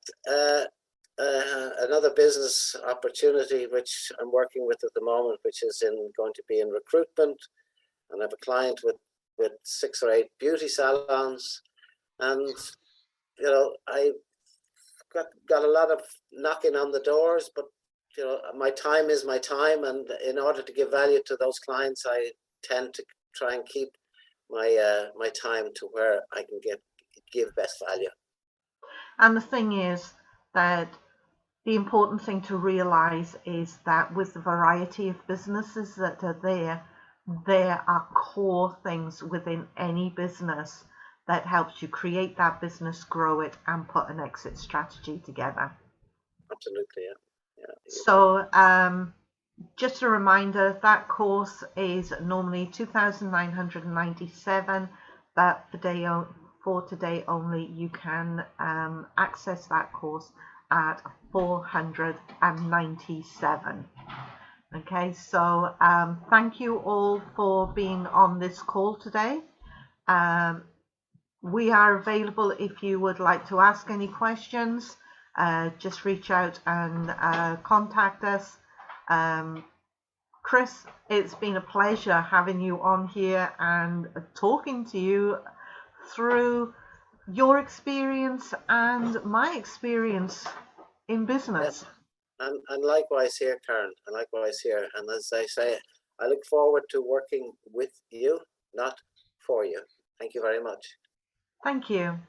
another business opportunity which I'm working with at the moment, which is going to be in recruitment, and I have a client with 6 or 8 beauty salons, and I got a lot of knocking on the doors, but my time is my time, and in order to give value to those clients, I tend to try and keep my time to where I can give best value. And the thing is that the important thing to realize is that with the variety of businesses that are there are core things within any business that helps you create that business, grow it, and put an exit strategy together. Absolutely, yeah. So just a reminder, that course is normally $2,997, but for today only, you can access that course at $497. Okay, so thank you all for being on this call today. We are available if you would like to ask any questions. Just reach out and contact us. Chris, it's been a pleasure having you on here and talking to you through your experience and my experience in business. Yes. And likewise here, Karen, and likewise here. And as I say, I look forward to working with you, not for you. Thank you very much. Thank you.